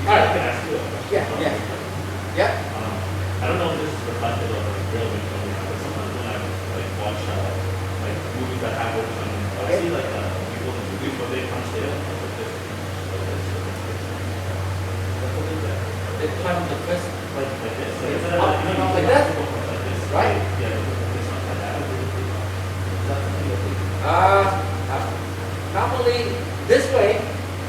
Alright. I can ask you a question. Yeah. I don't know if this is reflective of like real Wing Chun, but sometimes when I like watch like movies that have Wing Chun, I see like people in the movies when they punch the like this, They punch the fist like this. Like instead up, of like, like that? people punch like this, Right? Yeah, this one like that. Normally this way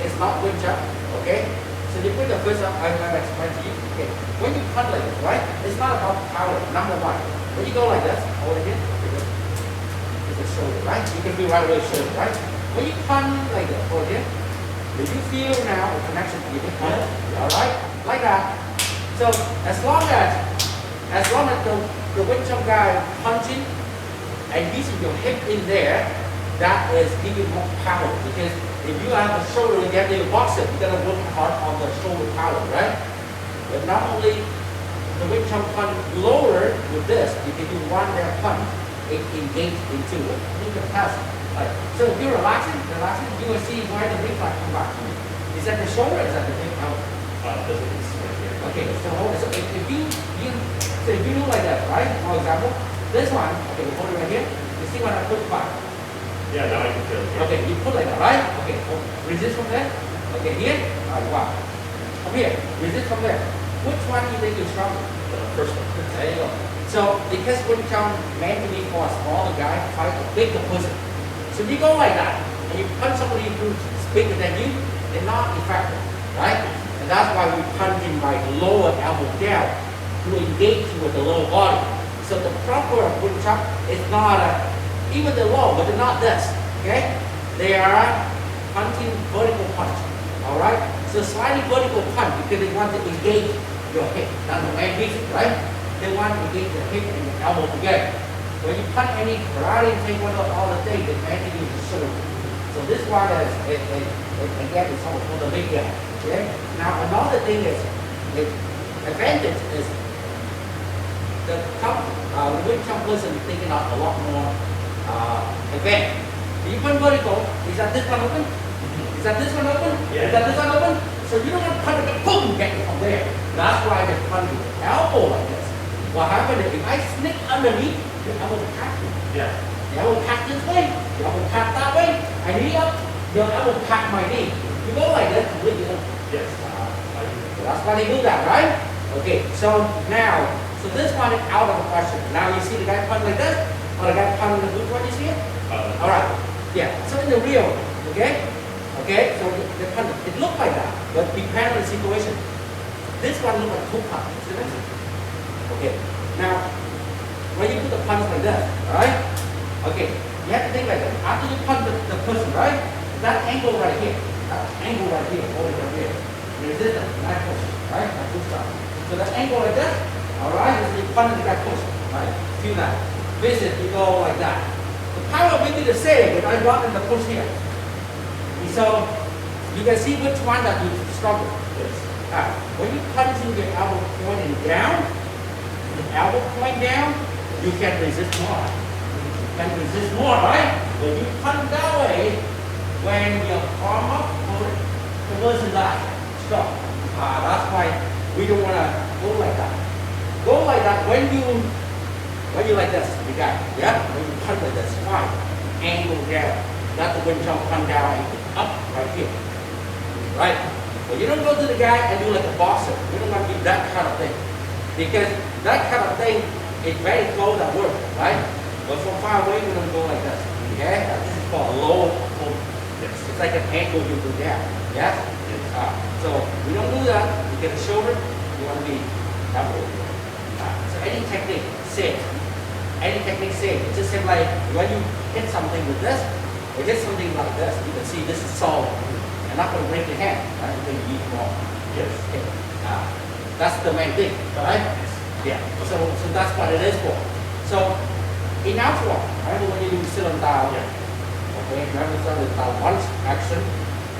is not Wing Chun, okay? So you put the fist up, I explain to you. Okay. When you punch like this, right? It's not about power, number one. When you go like this, hold it here, it's the shoulder, right? You can feel right away shoulder, right? When you punch like this, hold it here. Do you feel now a connection to your hip? Alright? Like that. So as long as the Wing Chun guy punching and using your hip in there, that is giving more power. Because if you have the shoulder again, you're boxer, you gotta work hard on the shoulder power, right? But normally the Wing Chun punch lower with this, because you want their punch, it engages into it. You can test. Right. So if you're relaxing, you will see where the reflex come back to you. Is that the shoulder or is that the hip? Okay, so hold it. So if you do like that, right? For example, this one, okay, we hold it right here. You see when I put back? Yeah, now I can feel it. Okay, you put like that, right? Okay, resist from there. Okay, here, wow. Come here, resist from there. Which one do you think is stronger? The first one. There you go. So because Wing Chun meant to be for a smaller guy, fight a bigger person. So you go like that, and you punch somebody who's bigger than you, they're not effective, right? And that's why we punch him by the lower elbow down to engage with the lower body. So the proper Wing Chun is not even the low, but they're not this, okay? They are punching vertical punch, all right? So slightly vertical punch because they want to engage your hip. That's the main reason, right? They want to engage the hip and the elbow together. When you punch any karate and taekwondo all the thing, they tend to use the shoulder. So this one is, again, it's called for the big guy. Okay? Now another thing is, the advantage is the Wing Chun person is taking out a lot more advantage. You punch vertical, is that this one open? Is that this one open? Yeah. Is that this one open? So you don't want to punch it, boom, get it from there. That's why they punch with the elbow like this. What happens is if I sneak underneath, the elbow will catch you. Yeah. The elbow will catch this way, the elbow will catch that way, I knee up, your elbow will catch my knee. You go like this, completely open. Yes. So that's why they do that, right? Okay, so now, so this one is out of the question. Now you see the guy punch like this, or the guy punch the which one you see it? Alright, yeah, so in the real, okay? Okay, so the punch, it looks like that, but depending on the situation. This one looks like two punch, see this? Okay, now, when you put the punch like this, alright? Okay, you have to think like this. After you punch the person, right? That angle right here, hold it right here. Resistance, that push, right? That push down. So that angle like that, alright? Is the punch that push, right? Feel that. Visit, you go like that. The power will be the same, but I got in the push here. So, you can see which one that you struggle. Yes. When you punch in your elbow pointing down, the elbow point down, you can resist more. You can resist more, right? When you punch that way, when your arm up, the person dies. Stop. That's why we don't want to go like that. Go like that when you like this, the guy, yeah? When you punch like this, why? Angle down. That's the Wing Chun come down and up right here. Right? But you don't go to the guy and do like a boxer. You don't want to do that kind of thing. Because that kind of thing is very close at work, right? But from far away, we don't go like this. Okay? This is called a low hold. Yes. It's like an angle you do down. Yes? So we don't do that. You get a shoulder, you want to be that way. So any technique, same. Any technique, same. It's just like when you hit something with this, or hit something like this, you can see this is solid. You're not going to break your hand, right? You're going to use more. Yes. Okay. That's the main thing, right? Yeah. So that's what it is for. So in our form, right? When you do Sil Lim Tao, okay, remember Sil Lim Tao once action.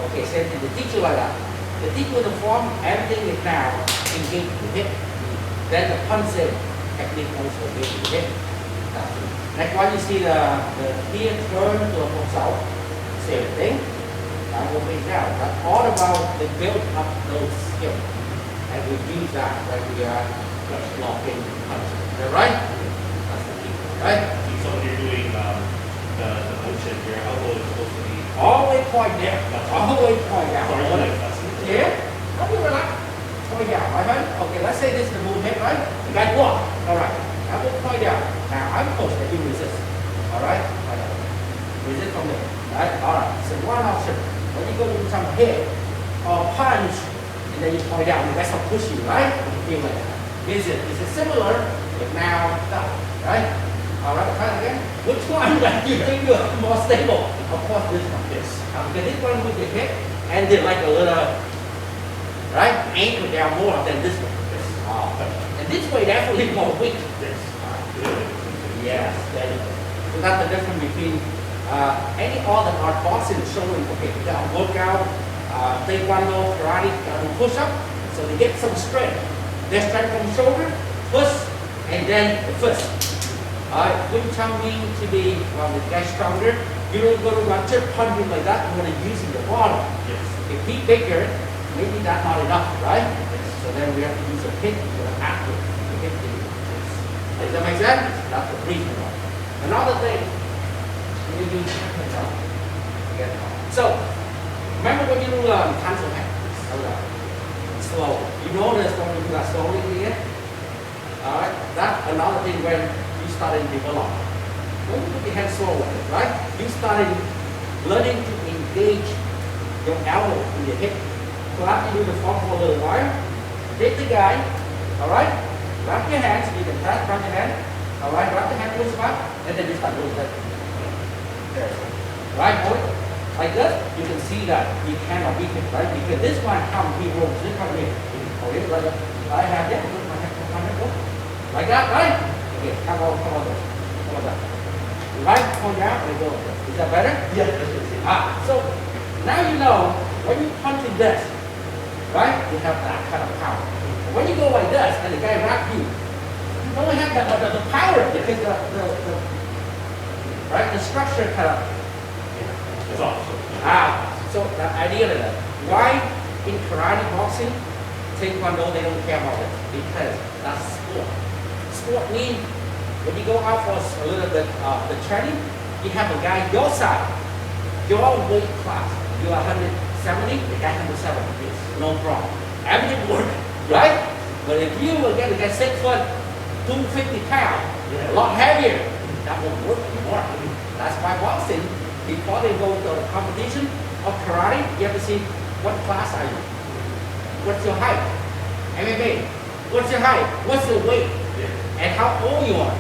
Okay, same thing. They teach you like that. They teach you the form. Everything is now engaged with hip. Then the punching technique also engaged with hip. Next one, you see the here turn to a 1/6. Same thing. I will bring down. That's all about the build up those skills. And we use that when we are blocking punches. Is that right? That's the key, right? So when you're doing the motion, your elbow is supposed to be All the way point down. All the way point down. sorry, that's Yeah? How do you relax? Point down, right? Okay, let's say this is the movement, right? You guys walk. Alright. I will point down. Now I'm push and you resist. Alright? Resist from there. Right? Alright. So one option. When you go to some hit or punch, and then you point down, that's how push you, right? You feel like that. Is it similar, but now done, right? Alright, try it again. Which one that you think you're more stable? Of course this one. yes. Because this one with the hip and then like a little, right? Anchor down more than this one. Yes. And this way definitely more weak. Yes. Yes, there you go. So that's the difference between any other art boxing showing, okay, they got workout, taekwondo, karate, push up, so they get some strength. They strength from shoulder, push, and then the fist. Wing Chun means to be, well, the guy stronger. You don't go to one chip punching like that, you want to use the bottom. Yes. If he bigger, maybe that's not enough, right? So then we have to use a hit or an active to hit the Does that make sense? That's the reason why. Another thing, you use so remember when you cancel hand, slow. You notice when we do that slowly here. Alright, that's another thing when you start to develop. When you put your hand slow, right? You started learning to engage your elbow in your hip. So after you do the form for a little while, hit the guy, alright? Wrap your hands, you can wrap your hand, alright? Wrap your hand loose back, and then you start doing that. Right, boy? Like this, you can see that you cannot beat it, right? Because this one comes, he rolls, this one here. Okay, like that. I have that, look, my hand, go. Like that, right? Okay, come on, come on that. Right, point down, and go. Is that better? Yes. So now you know when you punch in this, right? You have that kind of power. When you go like this and the guy wraps you, you don't have the power because right, the structure kind of It's off. So the idea is that why in karate, boxing, taekwondo they don't care about it because that's sport. Sport means when you go out for a little bit the training, you have a guy your side, your weight class. You are 170, the guy 170. Yes, no problem. Everything works, right? But if you will get the guy 6 foot, 250 pounds, a lot heavier, that won't work anymore. That's why boxing, before they go to the competition of karate, you have to see what class are you? What's your height? MMA. What's your height? What's your weight? And how old you are?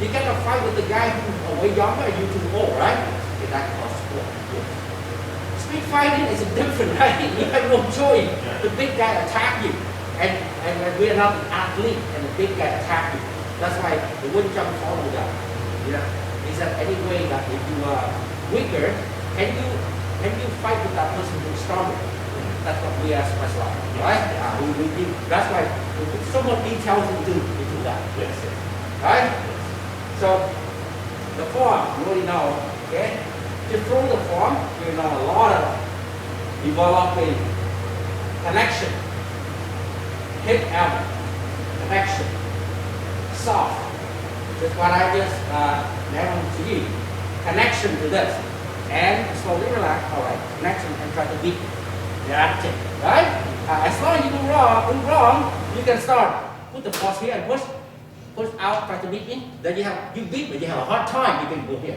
You cannot fight with the guy who's way younger and you too old, right? Okay, that's called sport. Street fighting is different, right? You have no choice. The big guy attack you. And we are not an athlete and the big guy attack you. That's why the Wing Chun follow that. Yeah. Is that any way that if you are weaker, can you fight with that person who's stronger? That's what we are specializing, right? That's why we put so much details into that. Yes. Right? So the form, you already know, okay? Just through the form, you know a lot of developing connection, hip elbow, connection, soft. That's what I just narrowed to you. Connection to this. And slowly relax, alright, connection and try to beat it. You're active, right? As long as you do wrong, you can start. Put the force here and push out, try to beat in. Then you beat, but you have a hard time, you can go here.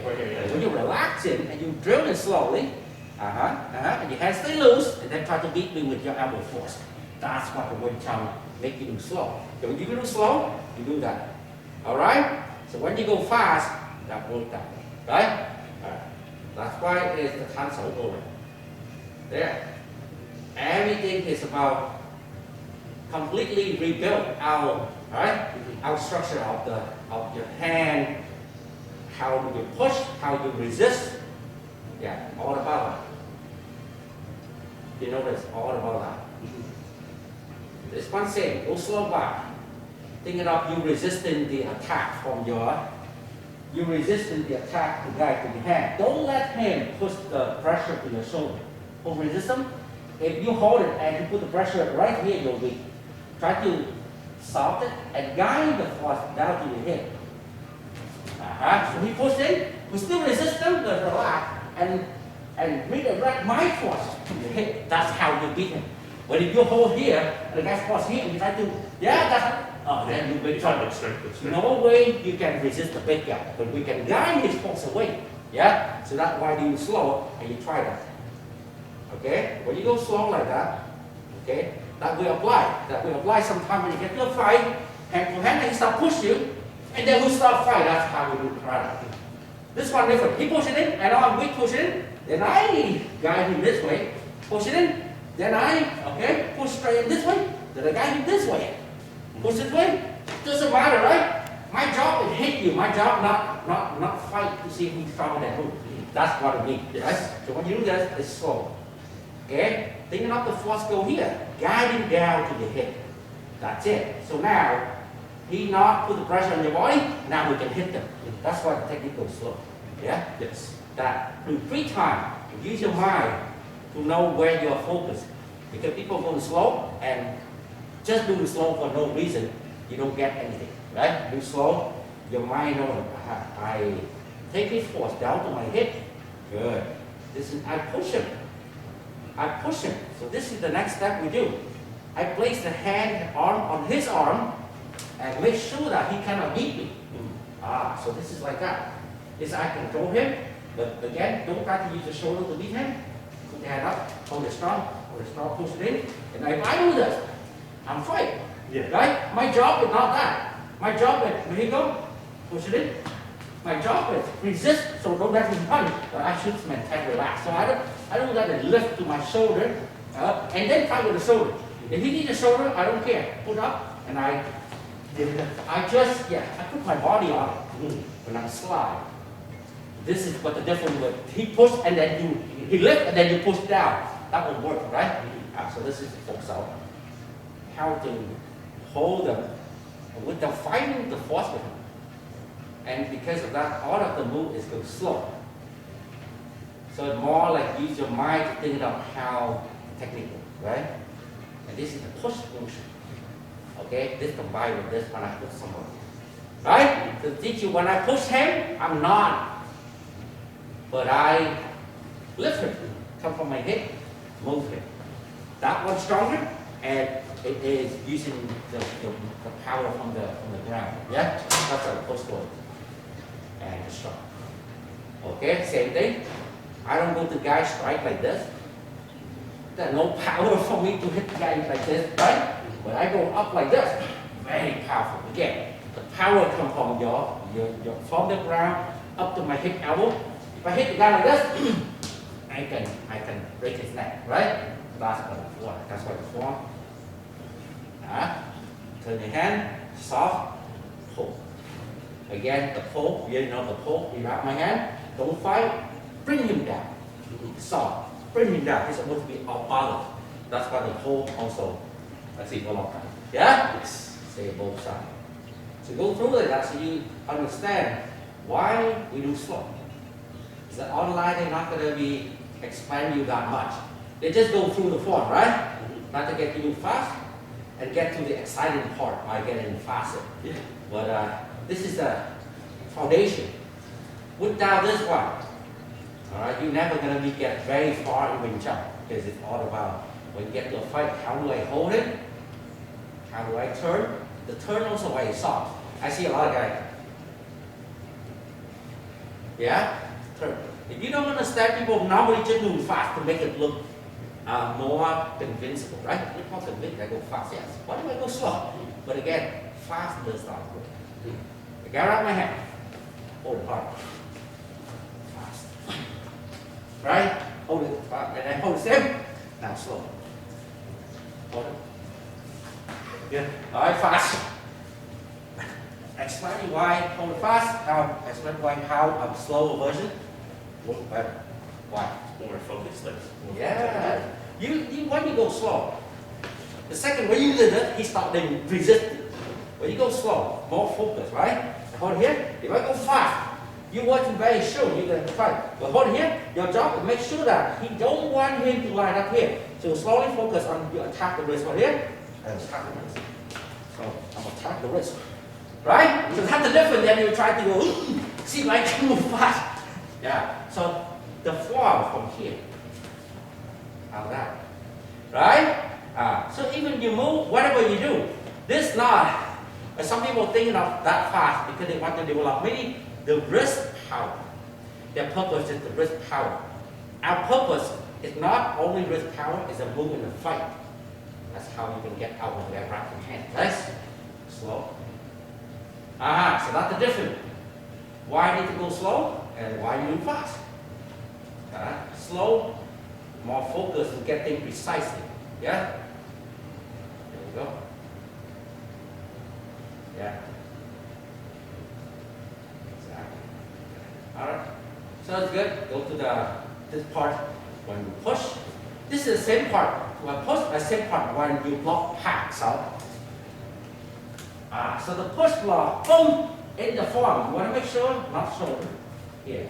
When you relax in and you drill it slowly, and your hands stay loose, and then try to beat me with your elbow force. That's what the Wing Chun make you do slow. So when you do slow, you do that. Alright? So when you go fast, that works that way. Right? That's why it's the cancel over. There. Everything is about completely rebuild our structure of your hand, how do you push, how you resist. Yeah, all about that. You notice all about that. This one thing, go slow back. Thinking of you resisting the attack from you resisting the attack to guy to the hand. Don't let him push the pressure to your shoulder. hold resistance. If you hold it and you put the pressure right here, you'll be try to soft it and guide the force down to your hip. So he pushed in, we still resistance, but relax, and redirect my force to the hip. That's how you beat him. But if you hold here, and the guy's force here, and you try to, then you big trouble. No way you can resist the big guy, but we can guide his force away. Yeah? So that's why you slow and you try that. Okay? When you go slow like that, okay, that will apply. That will apply sometime when you get to a fight, hand to hand, and he start push you, and then we start fight. That's how we do karate. This one different. He push it in, and I'm weak push it in, then I guide him this way, push it in, then I, push straight in this way, then I guide him this way. Push this way, doesn't matter, right? My job is hit you, my job not fight to see who's stronger than who. That's what it means, right? So when you do this, it's slow. Okay? Thinking of the force go here, guiding down to the hip. That's it. So now, he not put the pressure on your body, now we can hit them. That's why the technique goes slow. Yeah? Yes. That do 3 times, use your mind to know where you're focused. Because people go slow and just do slow for no reason, you don't get anything. Right? Do slow, your mind knows, I take his force down to my hip. Good. This is, I push him. I push him. So this is the next step we do. I place the hand on his arm and make sure that he cannot beat me. So this is like that. This I control him, but again, don't try to use the shoulder to beat him. Put the hand up, hold it strong, push it in. And if I do this, I'm fighting. Yeah. Right? My job is not that. My job is, here you go, push it in. My job is resist, so don't let him punch. But I should maintain relax. So I don't let it lift to my shoulder, and then fight with the shoulder. If he needs a shoulder, I don't care. Put up, and I put my body on it when I slide. This is what the difference with. He push and then he lift and then you push down. That will work, right? So this is the focus out. How to hold them without fighting the force with him. And because of that, all of the move is go slow. So it's more like use your mind to think about how technical, right? And this is the push motion. Okay, this combined with this when I push someone. Right? To teach you when I push him, I'm not. But I lift him, come from my hip, move him. That one's stronger, and it is using the power from the ground. Yeah? That's how the push goes. And the strong. Okay, same thing. I don't go to guy strike like this. There's no power for me to hit the guy like this, right? But I go up like this, very powerful. Again, the power comes from your from the ground up to my hip elbow. If I hit the guy like this, I can break his neck, right? That's what the form. That's what the form. Turn your hand, soft, pull. Again, the pull. You know the pull. You wrap my hand. Don't fight. Bring him down. Soft. Bring him down. He's supposed to be off balance. That's why the pull also. I see for a long time. Yeah? Yes. Say both sides. So go through it so you understand why we do slow. Is that online they're not going to be explain you that much. They just go through the form, right? Not to get you fast and get to the exciting part by getting faster. Yeah. But this is the foundation. Without this one, all right, you're never going to get very far in Wing Chun because it's all about when you get to a fight, how do I hold it? How do I turn? The turn also very soft. I see a lot of guys. Yeah? Turn. If you don't understand, people normally just do fast to make it look more convincing, right? It's not convincing, I go fast, yes. Why do I go slow? But again, fast does not work. I get out my hand. Hold it hard. Fast. Right? Hold it fast. And then hold the same. Now slow. Hold it. Yeah. Alright, fast. Explain why hold it fast. Now explain why how a slow version works better. Why? More focused, like. Yeah. You when you go slow. The second when you did it, he started resisting. When you go slow, more focus, right? Hold here. If I go fast, You wasn't very sure you can fight. But hold here, your job is make sure that he don't want him to line up here. So slowly focus on you attack the wrist right here and attack the wrist. So I'm gonna attack the wrist. Right? So that's the difference. Then you try to go, see like you move fast. Yeah. So the form from here. How that? Right? So even you move, whatever you do, this not. Some people thinking of that fast because they want to develop maybe the wrist power. Their purpose is the wrist power. Our purpose is not only wrist power, it's a move in the fight. That's how you can get out with that right hand. Nice, slow. So that's the difference. Why I need to go slow and why you do fast. Slow, more focus to get things precisely. Yeah. There you go. Yeah. Exactly. All right. So it's good. Go to this part when you push. This is the same part. When push, the same part when you block packs out. So the push block, boom, in the form. You want to make sure, not shoulder. Here.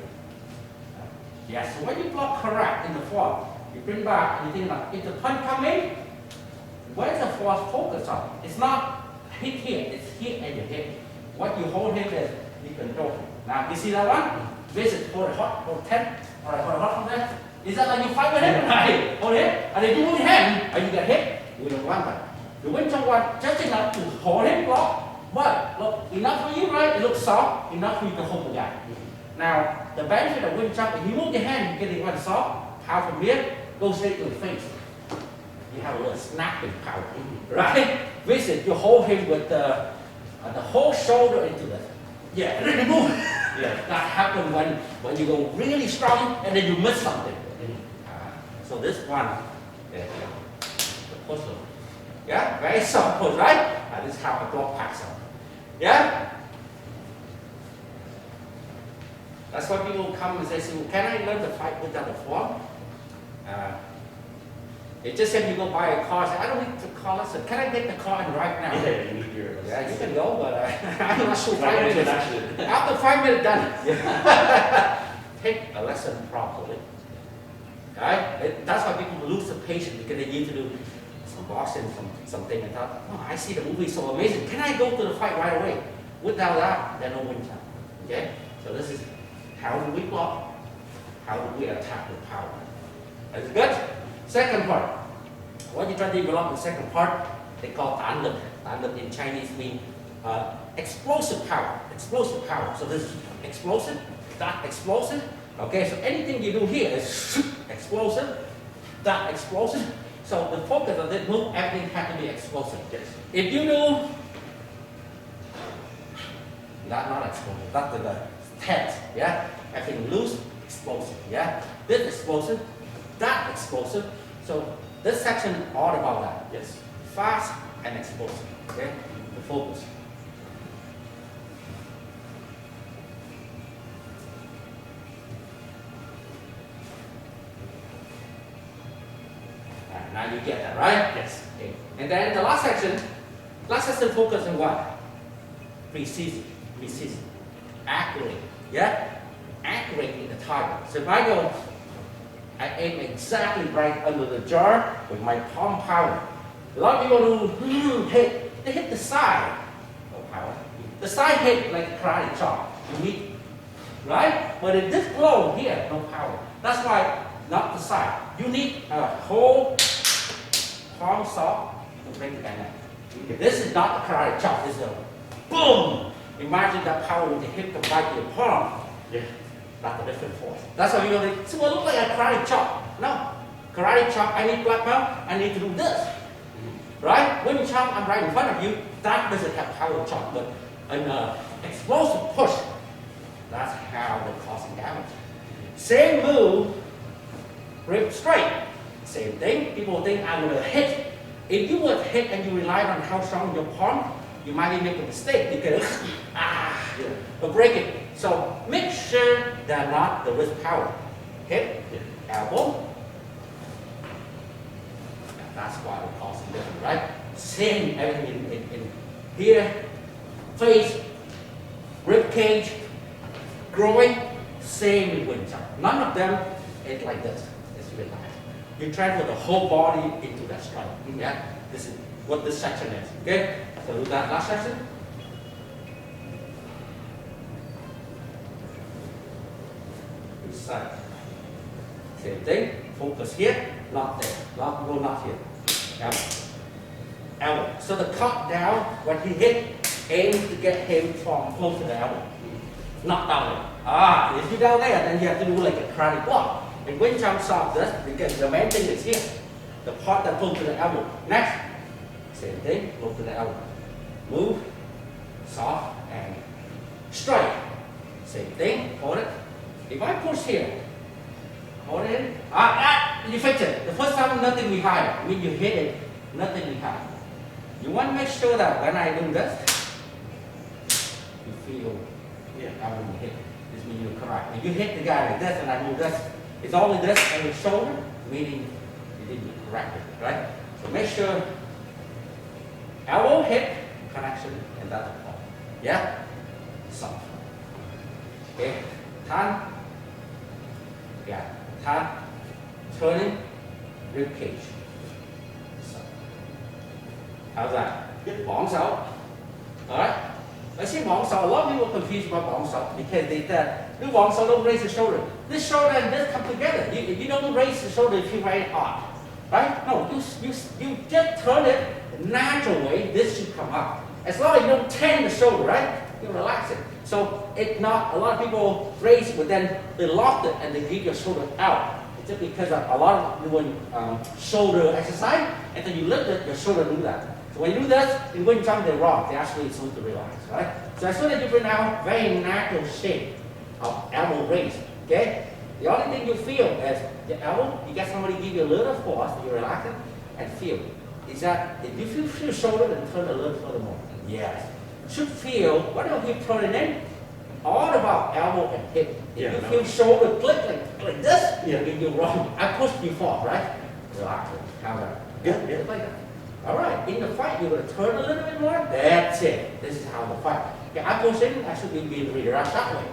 Yeah. So when you block correct in the form, you bring back and you think like, if the punch come in, where's the force focus on? It's not hit here, it's here and you hit. What you hold here is you control it. Now you see that one? Visit, hold it hot, hold 10. Alright, hold it hot from there. Is that like you fight with him? Right. Hold it. And if you move your hand and you get hit, you don't want that. You win someone just enough to hold him, block, but look, enough for you, right? It looks soft, enough for you to hold the guy. Now, the benefit of wind jump, if you move your hand, you get it one soft, power from here, go straight to the face. You have a little snapping power, right? Visit, you hold him with the whole shoulder into the, yeah, really move. Yeah, that happens when you go really strong and then you miss something. So this one, the push. Yeah, very soft push, right? This is how a block packs out. Yeah? That's why people come and say, can I learn to fight without a form? It just said you go buy a car, say, I don't need the car, listen, can I get the car and right now? Yeah, you need your... Yeah, you can go, but I'm not sure 5 minutes. Actually. After 5 minutes, done. Take a lesson properly. Right? That's why people lose the patience because they need to do some boxing, something and thought, oh, I see the movie so amazing. Can I go to the fight right away? Without that, there's no win time. Okay? So this is how do we block? How do we attack with power? That's good. Second part. What you try to develop the second part, they call Tan Lực. Tan Lực in Chinese means explosive power. Explosive power. So this is explosive, that explosive. Okay, so anything you do here is explosive, that explosive. So the focus of this move, everything has to be explosive. Yes. If you do that, not explosive, that's the tense, yeah? Everything loose, explosive, yeah? This explosive, that explosive. So this section is all about that. Yes. Fast and explosive, okay? The focus. Now you get that, right? Yes. Okay. And then the last section focus on what? Precision. Accurate. Yeah? Accurate in the target. So if I go, I aim exactly right under the jar with my palm power. A lot of people who hit, they hit the side. No power. The side hit like a karate chop. You need, right? But in this blow here, no power. That's why not the side. You need a whole palm soft to bring the guy down. This is not a karate chop. This is a boom. Imagine that power with the hip to bite your palm. Yeah. That's a different force. That's why you go, so it looks like a karate chop. No. Karate chop, I need black belt, I need to do this. Right? When you chop, I'm right in front of you. That doesn't have power chop, but an explosive push. That's how they're causing damage. Same move, grip straight. Same thing. People think I'm going to hit. If you would hit and you rely on how strong your palm, you might make a mistake because or break it. So make sure they're not the wrist power. Hip, elbow. That's why we're causing different, right? Same everything in here, face, rib cage, growing, same in wind jump. None of them is like this. It's relaxed. You transfer the whole body into that strike. Yeah, this is what this section is. Okay, so do that last section. Side. Same thing. Focus here, not there. Not here. Elbow. Elbow. So the cut down when he hit, aim to get him from close to the elbow. Not down there. If you down there, then you have to do like a karate block. And wind jump solves this because the main thing is here. The part that close to the elbow. Next. Same thing. Close to the elbow. Move. Soft and strike. Same thing. Hold it. If I push here, hold it in, you fix it. The first time, nothing behind. When you hit it, nothing behind. You want to make sure that when I do this, you feel, how when you hit. This means you're correct. If you hit the guy like this and I do this, it's only this and his shoulder, meaning you didn't correct it, right? So make sure elbow hit, connection, and that's the point. Yeah? Soft. Okay? Turn. Yeah, turn, turning, rib cage. So, how's that? Good. Bóng sậu. Alright? I see bóng sậu. A lot of people are confused about bóng sậu because they said, do bóng sậu, don't raise the shoulder. This shoulder and this come together. You don't raise the shoulder if you right hard. Right? No, you just turn it the natural way, this should come up. As long as you don't tend the shoulder, right? You relax it. So it's not, a lot of people raise, but then they lock it and they give your shoulder out. It's just because a lot of you doing shoulder exercise, and then you lift it, your shoulder do that. So when you do this, in wind jump, they're wrong. They actually supposed to relax, right? So as soon as you bring out very natural shape of elbow raise, okay? The only thing you feel is the elbow, you get somebody give you a little force, you relax it, and feel. Is that if you feel your shoulder, then turn a little further more. Yes. Should feel, whatever you turn it in, all about elbow and hip. If you feel shoulder click like this, then you're wrong. I pushed you forward, right? Relax it. How about it? Good, like that. All right, in the fight, you're going to turn a little bit more. That's it. This is how the fight. Okay, I push in, I should be redirect that way.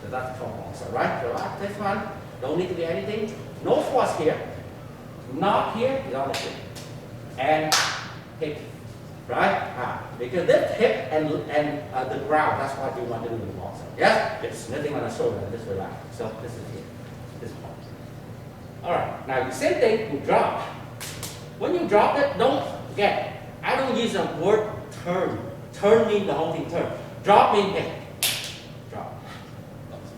So that's the also, right? Relax this one. Don't need to do anything. No force here. Not here, the other here. And hip. Right? Because this hip and the ground, that's what you want to do with the ball. Yes? It's nothing on the shoulder, just relax. So this is here. This part. Alright, now the same thing, you drop. When you drop it, don't forget, I don't use the word turn. Turn means the whole thing turn. Drop means hit. Drop.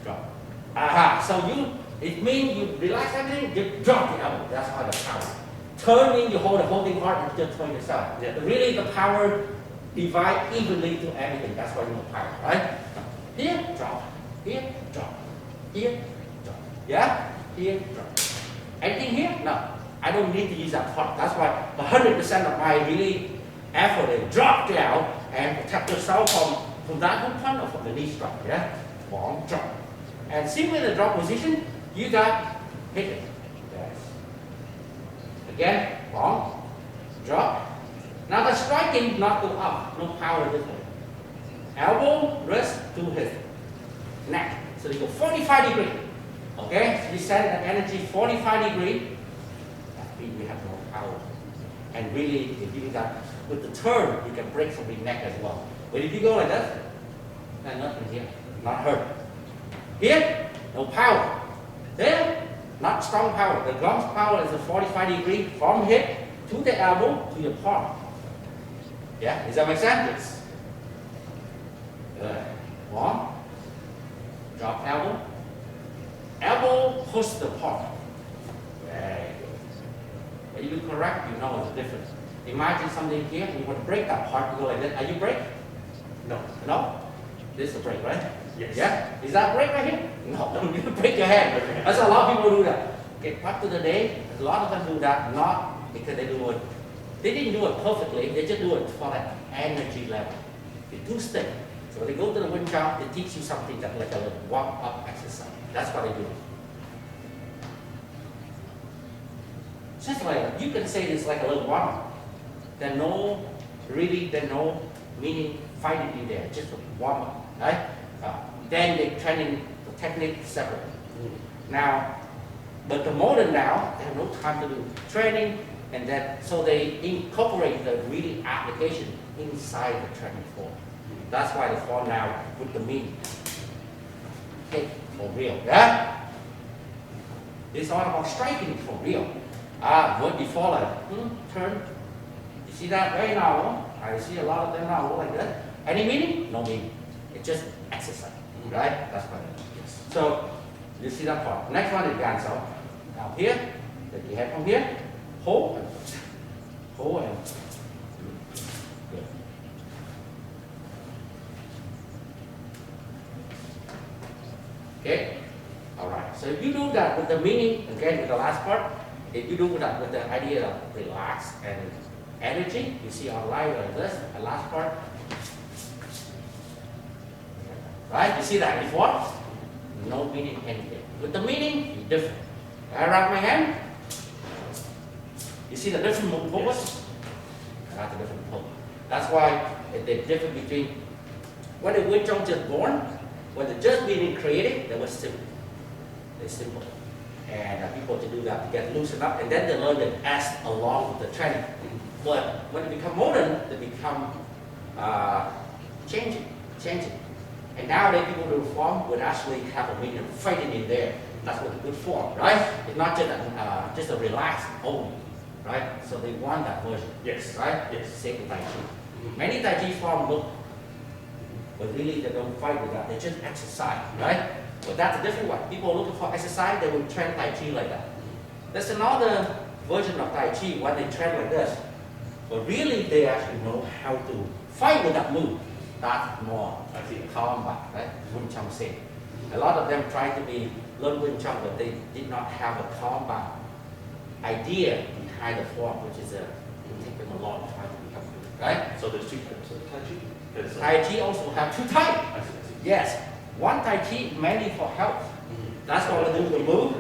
Drop. So it means you relax everything, you drop the elbow. That's how the power. Turn means you hold the holding hard and just turn yourself. But really the power divide evenly to everything. That's why you need power, right? Here, drop. Here, drop. Here, drop. Yeah? Here, drop. Anything here? No. I don't need to use that part. That's why 100% of my really effort is drop down and protect yourself from that hook punch or from the knee strike. Yeah? Long drop. And see with the drop position, you got hit it. Again, long, drop. Now the striking not go up, no power this way. Elbow, wrist to his neck. So you go 45 degrees. Okay, so you send the energy 45 degrees. That means we have no power. And really, if you do that with the turn, you can break somebody's neck as well. But if you go like this, then nothing here, not hurt. Here, no power. There, not strong power. The strong power is a 45 degree from hip to the elbow to your palm. Yeah, does that make sense? Good. One. Drop elbow. Elbow push the palm. Very good. When you do correct, you know the difference. Imagine something here and you want to break that part, you go like that. Are you break? No. No? This is a break, right? Yes. Yeah? Is that break right here? No. You break your hand. That's a lot of people do that. Okay, back to the day, a lot of them do that not because they do it. They didn't do it perfectly, they just do it for that energy level. They do stick. So when they go to the wind jump, they teach you something that like a little warm-up exercise. That's what they do. Just like, you can say this like a little warm-up. There's no meaning fighting in there, just a warm-up, right? then they training the technique separate. Now, but the modern now, they have no time to do training, and then so they incorporate the really application inside the training form. That's why the form now with the meaning. Okay, for real, yeah? It's all about striking for real. What before like, turn. You see that right now? I see a lot of them now go like that. Any meaning? No meaning. It's just exercise, right? That's what it is. Yes. So, you see that part. Next one is ganso. Now here, take your head from here, hold and hold and good. Okay? Alright. So if you do that with the meaning, again with the last part, if you do that with the idea of relax and energy, you see our life like this, the last part. Right? You see that before? No meaning anything. With the meaning, it's different. I wrap my hand. You see the different purpose? That's a different purpose. That's why the difference between when the Wing Chun just born, when the just being created, they were simple. They're simple. And people to do that, to get loosened up, and then they learn it as along with the training. But when they become modern, they become changing. And nowadays people do form would actually have a meaning of fighting in there. That's what a good form, right? It's not just a relaxed only, right? So they want that version. Yes. Right? Yes. Same with Tai Chi. Many Tai Chi forms look, but really they don't fight with that. They just exercise, right? But that's a different one. People are looking for exercise, they will train Tai Chi like that. There's another version of Tai Chi when they train like this. But really they actually know how to fight with that move. That's more combat, right? Wing Chun say. A lot of them try to learn Wing Chun, but they did not have a combat idea behind the form, which is it will take them a long time to become good, right? So there's two types of Tai Chi. Tai Chi also have two types. I see. Yes, one Tai Chi mainly for health. That's what we do the move.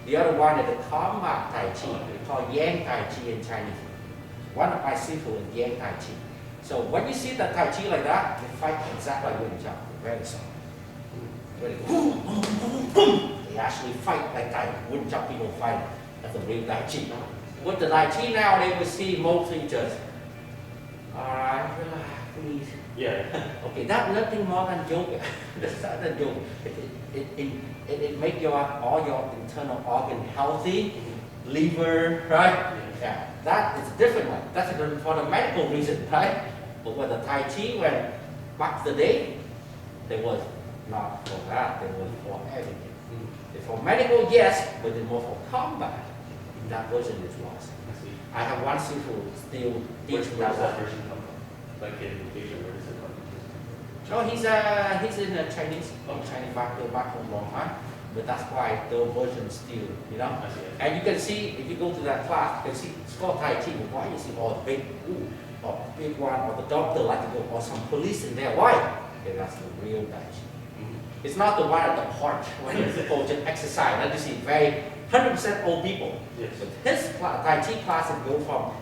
The other one is the combat Tai Chi. We call Yang Tai Chi in Chinese. One of my sifu is Yang Tai Chi. So when you see the Tai Chi like that, they fight exactly like Wing Chun. Very soft. Very boom, boom, boom, boom. They actually fight like Wing Chun people fight as the real Tai Chi. With the Tai Chi now, they will see mostly just, alright, relax, please. Yeah. Okay, that's nothing more than yoga. That's not a yoga. It make all your internal organ healthy, liver, right? Yeah, that is a different one. That's for the medical reason, right? But with the Tai Chi, when back the day, they was not for that. They was for everything. For medical, yes, but it's more for combat. That version is lost. I have one sifu still Where teaching does that that. version come from? Like in Asia, where does it come from? So he's in the Chinese back home long time. But that's why the version still, you know. I see. And you can see, if you go to that class, you can see it's called Tai Chi, but why you see all the big, or big one, or the doctor like to go, or some police in there, why? Okay, that's the real Tai Chi. It's not the one at the park when people just exercise. Now you see very 100% old people. Yes. But his Tai Chi classes go from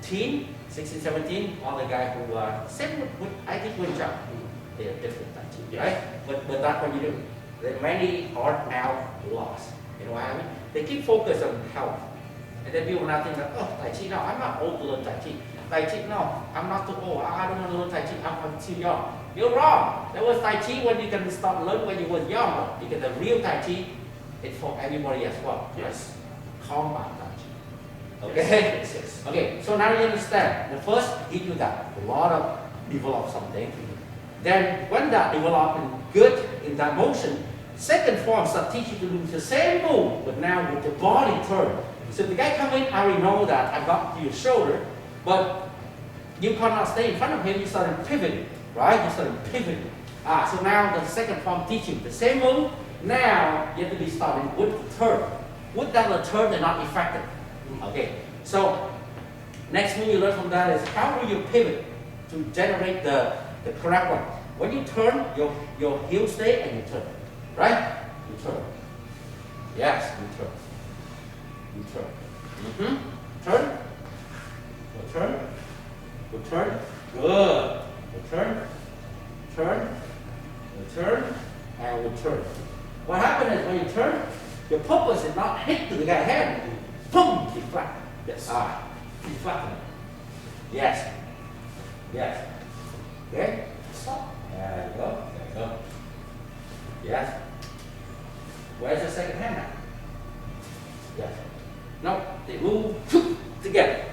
teen, 16, 17, all the guys who are same with I think Wing Chun. They are different Tai Chi, Yes. right? But that's what you do. There many are now lost. You know what I mean? They keep focused on health. And then people now think that, oh, Tai Chi, no, I'm not old to learn Tai Chi. Tai Chi, no, I'm not too old. I don't want to learn Tai Chi. I'm too young. You're wrong. There was Tai Chi when you can start learning when you were young. Because the real Tai Chi is for everybody as well. Yes. Combat Tai Chi. Okay? Yes, yes. Okay, so now you understand. The first, give you that. A lot of develop something. Then when that development good in that motion, second form start teaching you to do the same move, but now with the body turn. So the guy come in, I already know that I got to your shoulder, but you cannot stay in front of him, you start pivoting, right? You start pivoting. So now the second form teaching the same move, now you have to be starting with the turn. Without the turn, they're not effective. Okay, so next move you learn from that is how do you pivot to generate the correct one. When you turn, your heel stay and you turn, right? You turn. Yes, you turn. You turn. Turn. Go turn. Go turn. Good. Go turn. Turn. You turn and we turn. What happens is when you turn, your purpose is not hit to the guy's head. Boom, deflect. Yes. Deflect. Yes. Yes. Okay. Stop. There you go. There you go. Yes. Where's the second hand now? Yes. No, they move together.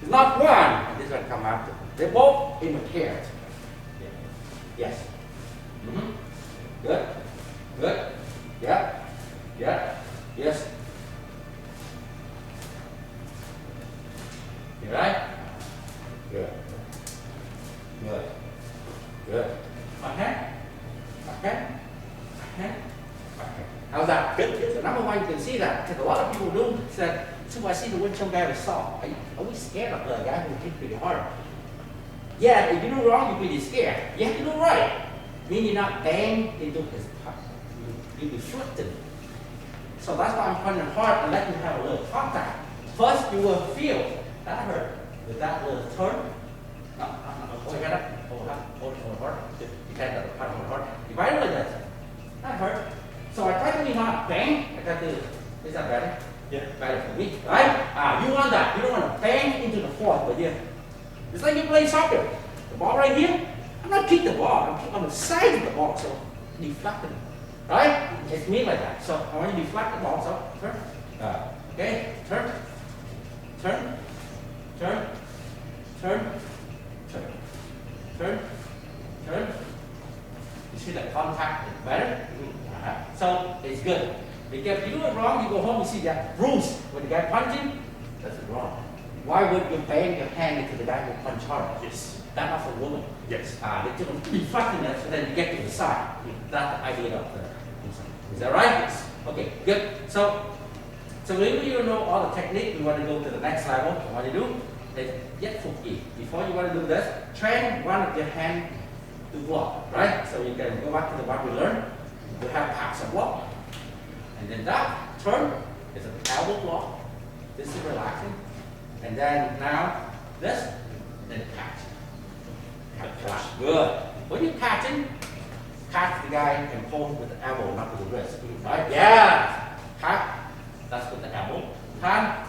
It's not one, and this one come after. They're both in the pairs. Yes. Mm-hmm. Good. Good. Yeah. Yeah. Yes. You right? Good. Good. Good. Okay. Okay. Okay. How's that? Good. So number one, you can see that because a lot of people do said, so I see the Wing Chun guy was soft. Are we scared of the guy who hit pretty hard? Yeah, if you do wrong, you're pretty scared. You have to do right. Mean you're not bang into his part. You deflect it. So that's why I'm punching hard and let you have a little contact. First, you will feel that hurt. With that little turn. No, hold your head up. Hold hard. You can't punch hard. You bite it like that. That hurt. So I try to be not bang. I got to, is that better? Yeah. Better for me, right? You want that. You don't want to bang into the fourth, but yeah. It's like you play soccer. The ball right here, I'm not kicking the ball. I'm on the side of the ball, so deflect it. Right? It's me like that. So I want you to deflect the ball, so turn. Okay, turn. Turn. Turn. Turn. Turn. Turn. Turn. You see that contact is better? So it's good. Because if you do it wrong, you go home, you see that bruise. When the guy punching, that's wrong. Why would you bang your hand into the guy who punch hard? Yes. That's not for women. Yes. They just deflecting that, so then you get to the side. That's the idea of the. Is that right? Yes. Okay, good. So when you know all the technique, we want to go to the next level. What you do is get footy. Before you want to do this, train one of your hand to block, right? So you can go back to the one we learned. You have packs of block. And then that turn is an elbow block. This is relaxing. And then now this, then catch. Catch. Good. When you're catching, catch the guy and pull with the elbow, not with the wrist. Right? Yeah. Catch. That's with the elbow. Hand.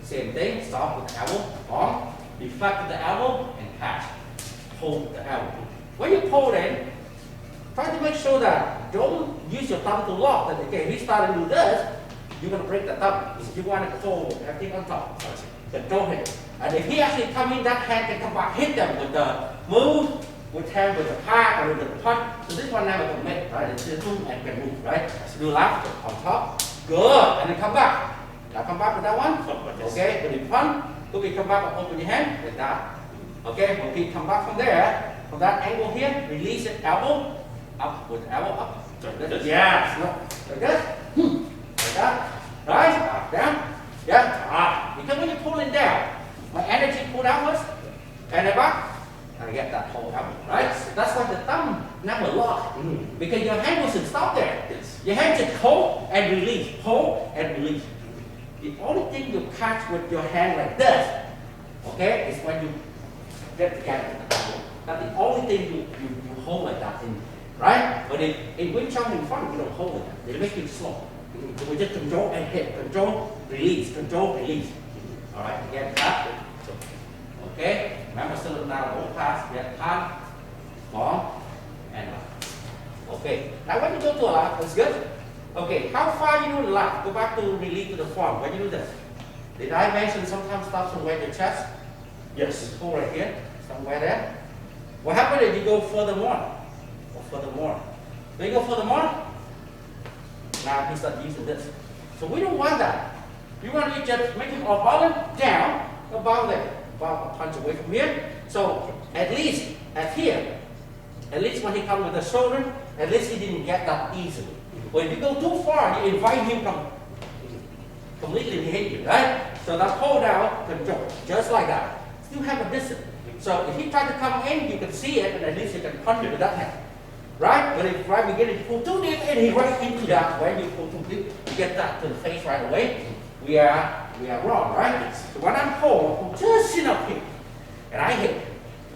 Same thing. Stop with the elbow. Arm. Deflect with the elbow and catch. Pull with the elbow. When you pull in, try to make sure that don't use your thumb to lock. That okay, if you start to do this, you're going to break the thumb. If you want to pull everything on top, control it. And if he actually come in, that hand can come back, hit them with the move, with hand, with the pack, or with the punch. So this one never can make, right? It's just move and can move, right? So do left on top. Good. And then come back. Now come back with that one. Okay, when you punch, look, you come back and open your hand like that. Okay, when you come back from there, from that angle here, release it, elbow, up with the elbow up. Like this. Yes. No. Like this. Like that. Right? Up, down. Yeah. Because when you pull it down, my energy pull outwards, and then back, and I get that whole elbow. Right? That's why the thumb never lock. Because your hand doesn't stop there. Your hand just hold and release. Hold and release. The only thing you catch with your hand like this, okay, is when you get together. That's the only thing you hold like that. Right? But in Wing Chun in front, you don't hold it. They make it slow. We just control and hit. Control, release. Control, release. Alright, again, that. Okay? Remember, Sil Lim Tao Level class, we have hand, arm, and left. Okay. Now when you go to a left, that's good. Okay, how far you do the left? Go back to release to the form. When you do this. Did I mention sometimes stops somewhere in your chest? Yes. Pull right here, somewhere there. What happens if you go furthermore? Or furthermore? When you go furthermore, now he starts using this. So we don't want that. We want to just make him above down, above there. Above a punch away from here. So at least at here, at least when he comes with the shoulder, at least he didn't get that easily. But if you go too far, you invite him to completely behind you, right? So that hold down, control, just like that. Still have a distance. So if he tries to come in, you can see it, and at least you can punch it with that hand. Right? But if right beginning to pull too deep, and he right into that, when you pull too deep, you get that to the face right away. We are wrong, right? So when I'm pull just in up here, and I hit.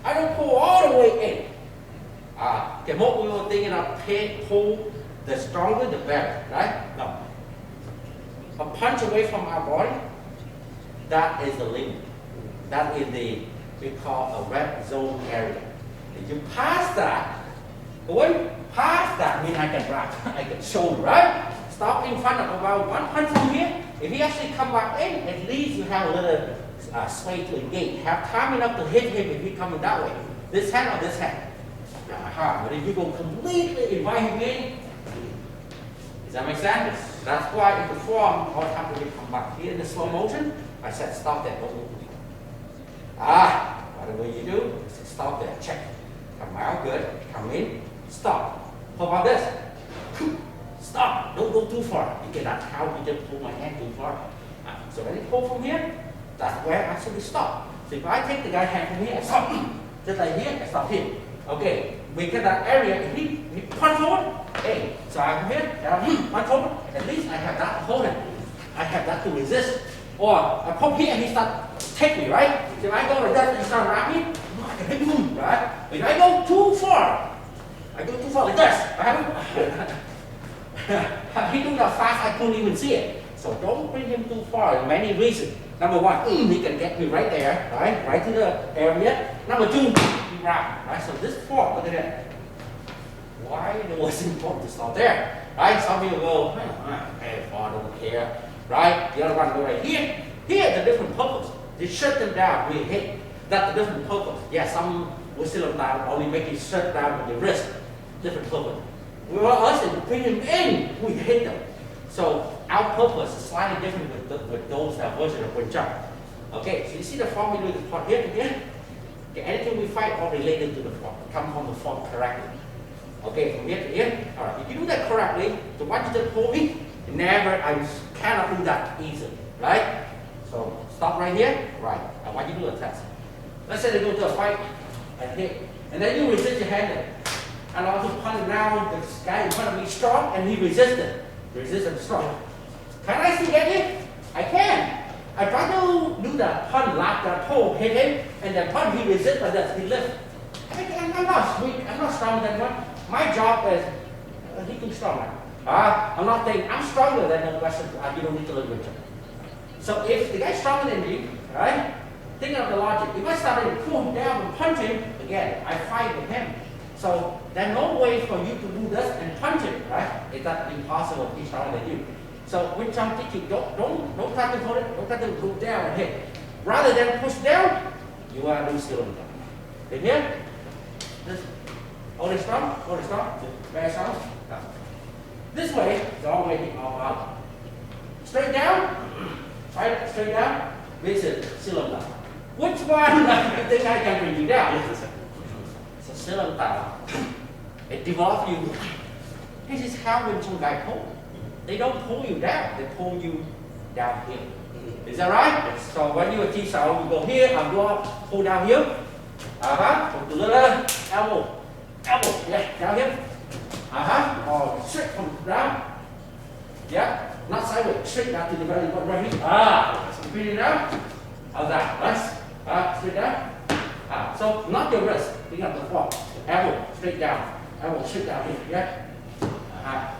I don't pull all the way in. Okay, more we were thinking of pull, the stronger the better, right? No. A punch away from our body, that is the limit. That is the, we call a red zone area. If you pass that, going past that means I can grab, I can shoulder, right? Stop in front of about one punch from here. If he actually come back in, at least you have a little space to engage. Have time enough to hit him if he coming that way. This hand or this hand. But if you go completely invite him in, does that make sense? That's why in the form, all the time when we come back here in the slow motion, I said stop there, don't move. Whatever you do, stop there, check. Come out, good. Come in, stop. How about this? Stop, don't go too far. You cannot how you just pull my hand too far. So when you pull from here, that's where I actually stop. So if I take the guy's hand from here, I stop. Just like here, I stop here. Okay, we get that area, if he punch forward, hey, so I come here, punch forward, at least I have that to hold him. I have that to resist. Or I pull here and he start take me, right? If I go like that and he start wrap me, I can hit him, right? If I go too far like this, he do that fast, I couldn't even see it. So don't bring him too far for many reasons. Number one, he can get me right there, right to the area. Number two, he wrap, right? So this form, look at that. Why it was important to start there, right? Some people go, hey, I don't care, right? The other one go right here. Here, the different purpose. They shut them down, we hit. That's the different purpose. Yeah, some will Sil Lim Tao only make it shut down with the wrist. Different purpose. Well, us, if we bring them in, we hit them. So our purpose is slightly different with those that version of Wing Chun. Okay, so you see the form we do the part here to here. Okay, anything we fight all related to the form, come from the form correctly. Okay, from here to here. All right, if you do that correctly, the one you just pull me, I cannot do that easily, right? So stop right here, right? I want you to do a test. Let's say they go to a fight and hit, and then you resist your hand. And I was punching down, this guy in front of me strong, and he resisted. Resisted strong. Can I still get him? I can. I try to do that punch, like that pull, hit him, and then punch, he resists like that, he lifts. I'm not weak, I'm not stronger than one. My job is, he too strong. I'm not saying I'm stronger than the Western, you don't need to live with him. So if the guy's stronger than me, right? Think of the logic. If I start to pull him down and punch him, again, I fight with him. So there's no way for you to do this and punch him, right? It's not impossible if he's stronger than you. So when Chun teach you, don't try to hold it, don't try to go down and hit. Rather than push down, you are doing Sil Lim Tao. In here, this, hold it strong, very strong. No. This way, the wrong way to all out. Straight down, right? Straight down, this is Sil Lim Tao. Which one you think I can bring you down? So Sil Lim Tao, it develops you. This is how when some guy pull. They don't pull you down, they pull you downhill. Is that right? Yes. So when you teach so you go here and go up, pull down here. From the little elbow, yeah, down here. Or straight from down. Yeah, not sideways, straight down to the belly button right here. Bring it down. How's that? Nice. Straight down. So not your wrist, pick up the form. Elbow straight down. Elbow straight down here. Yeah.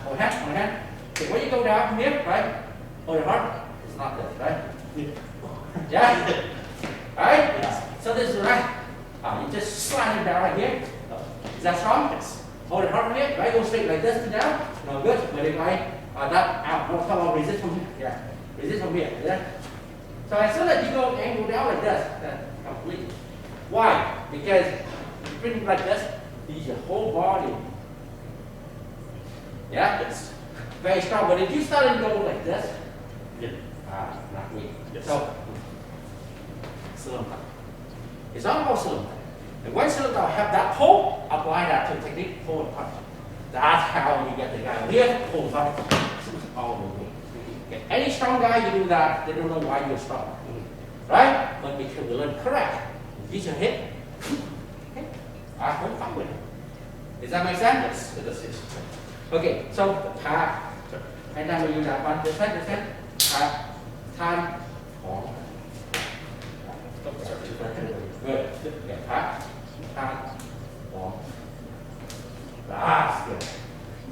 Hold hand. Okay, when you go down from here, right? Hold your heart. It's not this, right? Yeah. Right? Yes. So this is right. You just slide it down right here. Is that strong? Yes. Hold your heart from here. Right? Go straight like this to down. No good. But if I that out, no come on, resist from here. Yeah. Resist from here. Yeah. So as soon as you go and go down like this, completely. Why? Because if you bring it like this, use your whole body. Yeah? Yes. Very strong. But if you start to go like this, not weak. Yes. So, Sil Lim Tao. It's all about Sil Lim Tao. And when Sil Lim Tao have that pull, apply that to technique, pull and punch. That's how you get the guy here, pull and punch. All the way. Okay. Any strong guy, you do that, they don't know why you're strong. Right? But because we learn correct. You should hit. Okay. I don't fight with him. Does that make sense? Yes, it does. Yes. Okay, so path. And then we use that one. This time. Time. Good. Yeah, path. Time. That's good.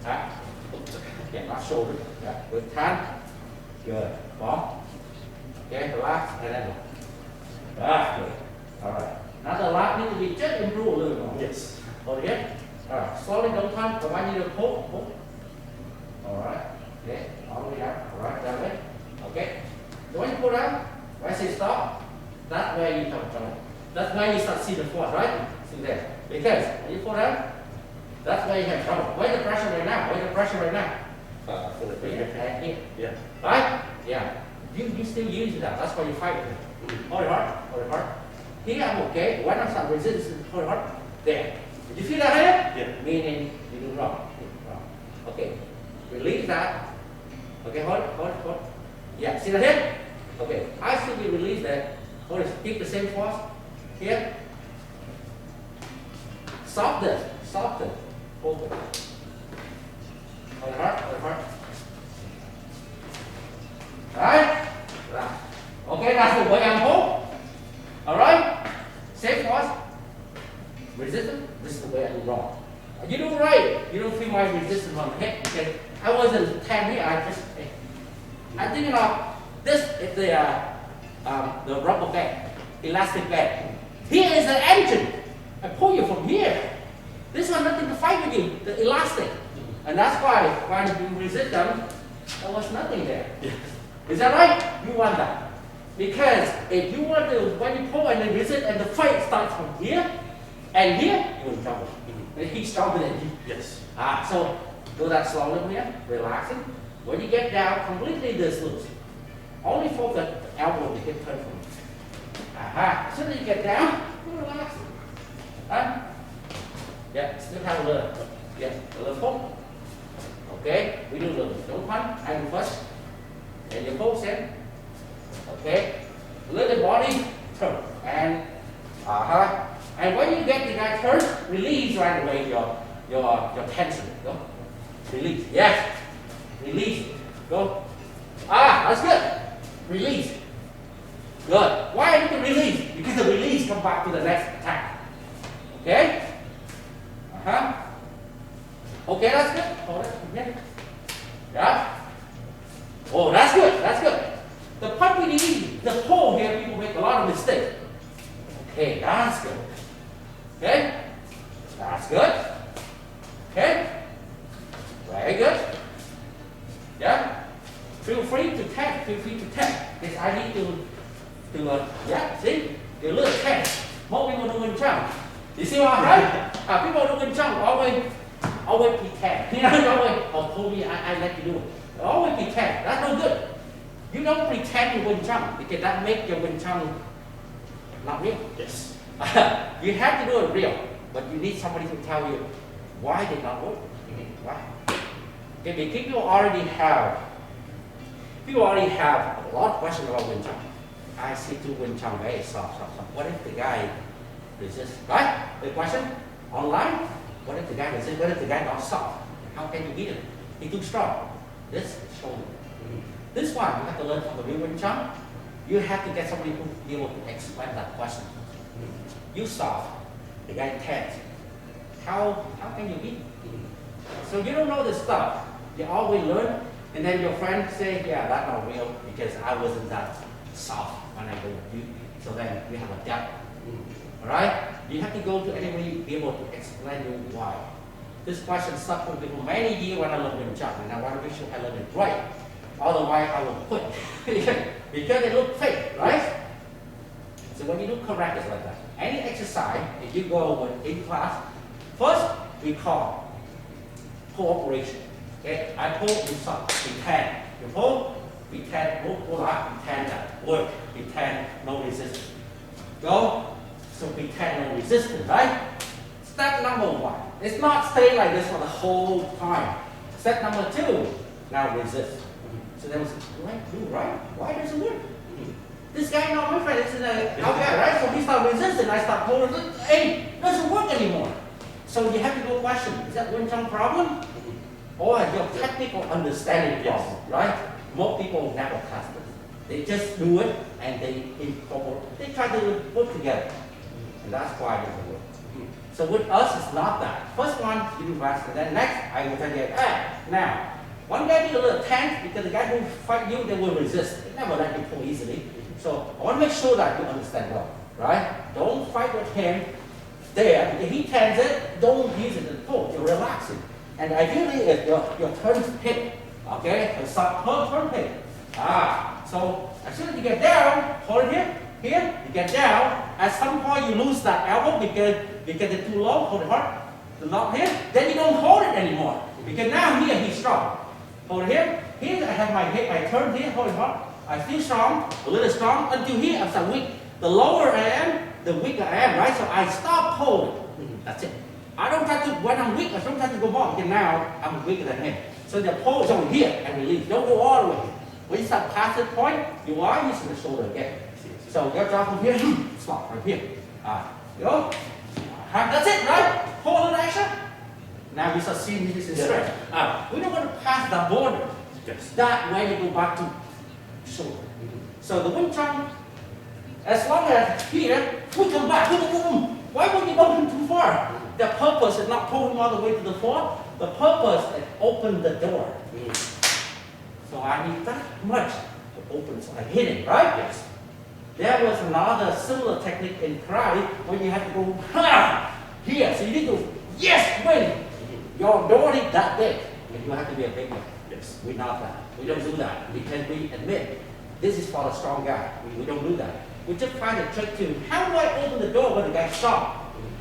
Right. Yeah, not shoulder. Yeah, good hand. Good. Ball. Okay, relax and then. That's good. All right. Now the last need to be just improve a little more. Yes. Hold it. All right. Slowly, don't turn. I want you to pull. All right. Okay. All the way down. All right. That way. Okay. So when you pull down, when I say stop, that's where you come from. That's where you start seeing the force, right? See there. Because when you pull down, that's where you have trouble. Where's the pressure right now? Where's the pressure right now? And here. Yeah. Right? Yeah. You still use that. That's why you fight with it. Hold it hard. Hold it hard. Here I'm okay. When I start resistance, hold it hard. There. Did you feel that here? Yeah. Meaning you do wrong. Okay. Release that. Okay, hold it. Yeah, see that here? Okay. I see you release that. Hold it. Keep the same force. Here. Soften. Hold it. Hold it hard. Right? Okay, that's the way I'm hold. Alright? Same force. Resistance. This is the way I do wrong. You do right. You don't feel my resistance on the head because I wasn't 10 here. I'm thinking of this is the rubber band, elastic band. Here is the engine. I pull you from here. This one nothing to fight with you, the elastic. And that's why when you resist them, there was nothing there. Yes. Is that right? You want that. Because if you want to, when you pull and then resist and the fight starts from here and here, you're in trouble. And he's stronger than you. Yes. So do that slowly here, relaxing. When you get down, completely this loose. Only focus the elbow to get turned from. As soon as you get down, you relax. Yeah, still have a little. Yeah, a little pull. Okay, we do a little. Don't punch, I do first. And you pull in. Okay, let the body turn. And and when you get the guy turned, release right away your tension. Go. Release. Yes. Release. Go. That's good. Release. Good. Why I need to release? Because the release comes back to the next attack. Okay? Okay, that's good. Hold it. Okay. Yeah. Oh, that's good. The part we need, the pull here, people make a lot of mistakes. Okay, that's good. Okay? That's good. Okay? Very good. Yeah? Feel free to tap. Because I need to yeah, see? You're a little tense. Most people do Wing Chun. You see what I'm right? People do Wing Chun always pretend. You know, pull me, I let you do it. Always pretend. That's no good. You don't pretend you Wing Chun because that makes your Wing Chun not real. Yes. You have to do it real, but you need somebody to tell you why it did not work. Why? Okay, people already have a lot of questions about Wing Chun. I see two Wing Chun very soft. What if the guy resists? Right? The question online. What if the guy resists? What if the guy not soft? How can you beat him? He's too strong. This is shoulder. This one you have to learn from the real Wing Chun. You have to get somebody who be able to explain that question. You soft, the guy tense. How can you beat? So you don't know this stuff. You always learn, and then your friend say, yeah, that's not real because I wasn't that soft when I go with you. So then we have a depth. Alright? You have to go to anybody be able to explain you why. This question stuck with me for many years when I learned Wing Chun, and I want to make sure I learn it right. Otherwise I will quit. Because they look fake, right? So when you do correct, it's like that. Any exercise, if you go in class, first we call cooperation. Okay, I pull, you stop, pretend. You pull, pretend, pull up, pretend that work, pretend no resistance. Go, so pretend no resistance, right? Step number one. It's not stay like this for the whole time. Step number two, now resist. So they will say, right? Why does it work? This guy, not my friend, this is out there, right? So he started resisting, I start pulling, hey, it doesn't work anymore. So you have to go question, is that Wing Chun problem? Or your technical understanding problem, right? Most people never test it. They just do it and they incorporate, they try to put together. And that's why it doesn't work. So with us, it's not that. First one, you do fast, and then next, I will tell you, now, one guy did a little tense because the guy who fight you, they will resist. They never let you pull easily. So I want to make sure that you understand well, right? Don't fight with him there. Because he tends it, don't use it to pull. You're relaxing. And ideally, if your turn hit, okay? So start turn hit. So as soon as you get down, hold it here, you get down. At some point, you lose that elbow because it's too low, hold it hard. The lock here, then you don't hold it anymore. Because now here, he's strong. Hold it here. Here, I have my hip, I turn here, hold it hard. I feel strong, a little strong, until here, I'm so weak. The lower I am, the weaker I am, right? So I stop holding. That's it. I don't try to, when I'm weak, I don't try to go more, because now I'm weaker than him. So the pull is over here and release. Don't go all the way. When you start past that point, you are using the shoulder again. So your jaw from here, stop right here. Go. That's it, right? Hold the action. Now we start seeing this in strength. We don't want to pass the border. Yes. That way you go back to shoulder. So the Wing Chun, as long as here, we come back. Boom, boom, boom. Why would you go too far? The purpose is not pulling all the way to the floor. The purpose is open the door. So I need that much to open, so I hit it, right? Yes. There was another similar technique in karate when you have to go here. So you need to, win. Your door is that big. And you have to be a big one. Yes. We're not that. We don't do that. Because we admit this is for a strong guy. We don't do that. We just find a trick to how do I open the door when the guy's strong?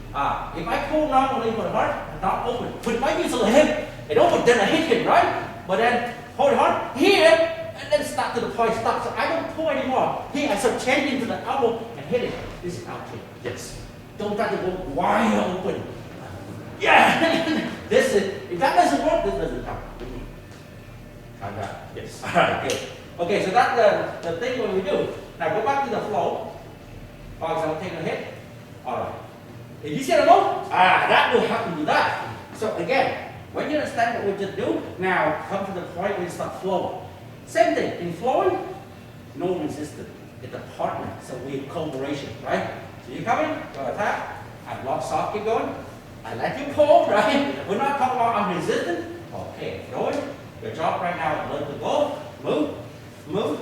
If I pull normally with heart, not open. But if I use a hip, it open, then I hit him, right? But then hold it hard here. And then start to the point, stop. So I don't pull anymore. Here, I start changing to the elbow and hit it. This is out here. Yes. Don't try to go wide open. Yeah! This is, if that doesn't work, this doesn't come. Try that. Yes. All right, good. Okay, so that's the thing when we do. Now go back to the flow. For example, take a hit. All right. If you see the move, that will help you do that. So again, when you understand what we just do, now come to the point where you start flowing. Same thing, in flowing, no resistance. It's a partner, so we cooperation, right? So you come in, go attack, I block soft, keep going. I let you pull, right? We're not talking about I'm resistant. Okay, going. Your job right now is learn to go, move, move,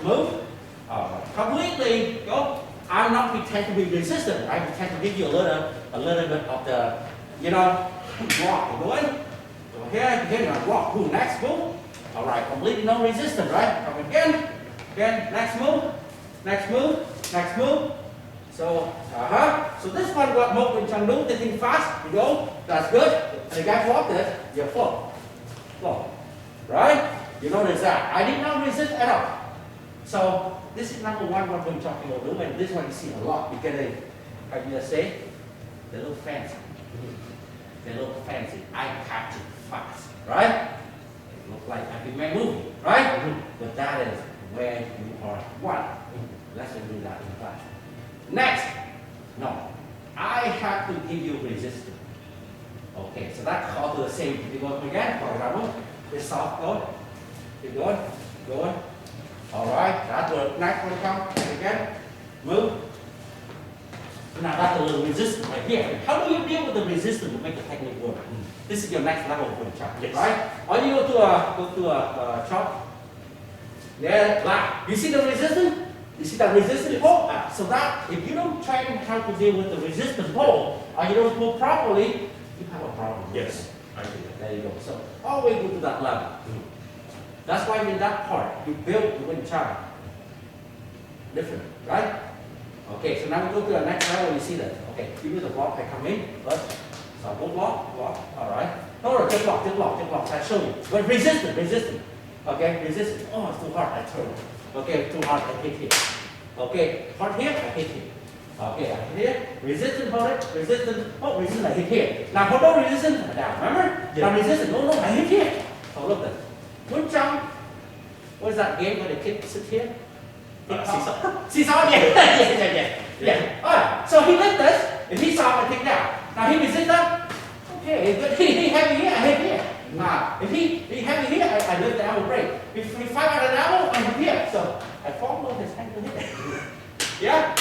move. Completely go. I'm not pretend to be resistant. I pretend to give you a little bit of the, block. Going. Go here, again, block. Move, next move. All right, completely no resistance, right? Come again, next move, next move, next move. So, so this one what most Wing Chun do, they think fast, you go, that's good. And the guy blocked it, you flow, right? You notice that. I did not resist at all. So, this is number one what Wing Chun people do, and this one you see a lot because they, how you just say, they look fancy. They look fancy, I catch it fast, right? Look like a big man movie, right? But that is where you are one. Let's do that in class. Next, no, I have to give you resistance. Okay, so that's all to the same. You go again, for example, this soft going, keep going, going. All right, that's the next one come again, move. Now that's a little resistance right here. How do you deal with the resistance to make the technique work? This is your next level of Wing Chun, right? Or you go to a chop. Yeah, like you see the resistance. You see that resistance pull. So that if you don't train how to deal with the resistance pull, or you don't pull properly, you have a problem. Yes. There you go. So always go to that level. That's why in that part you build the Wing Chun different, right? Okay, so now we go to the next level. You see that. Okay, give me the block. I come in first. So go block. All right. No, just block. I show you. But resistance. Okay, resistance. Oh, it's too hard. I turn. Okay, too hard. I hit here. Okay, hard here. I hit here. Okay, I hit here. Resistance, hold it. Resistance. Oh, resistance. I hit here. Now hold on resistance. Down. Remember? Yeah. Now resistance. No, I hit here. So look at Wing Chun. What is that game where the kid sit here? Seesaw. Yeah. Alright, so he lift this. If he saw, I take down. Now he resist that. Okay, but he heavy here, I hit here. If he heavy here, I lift the elbow break. If he fight out an elbow, I hit here. So I follow his hand to hit. Yeah?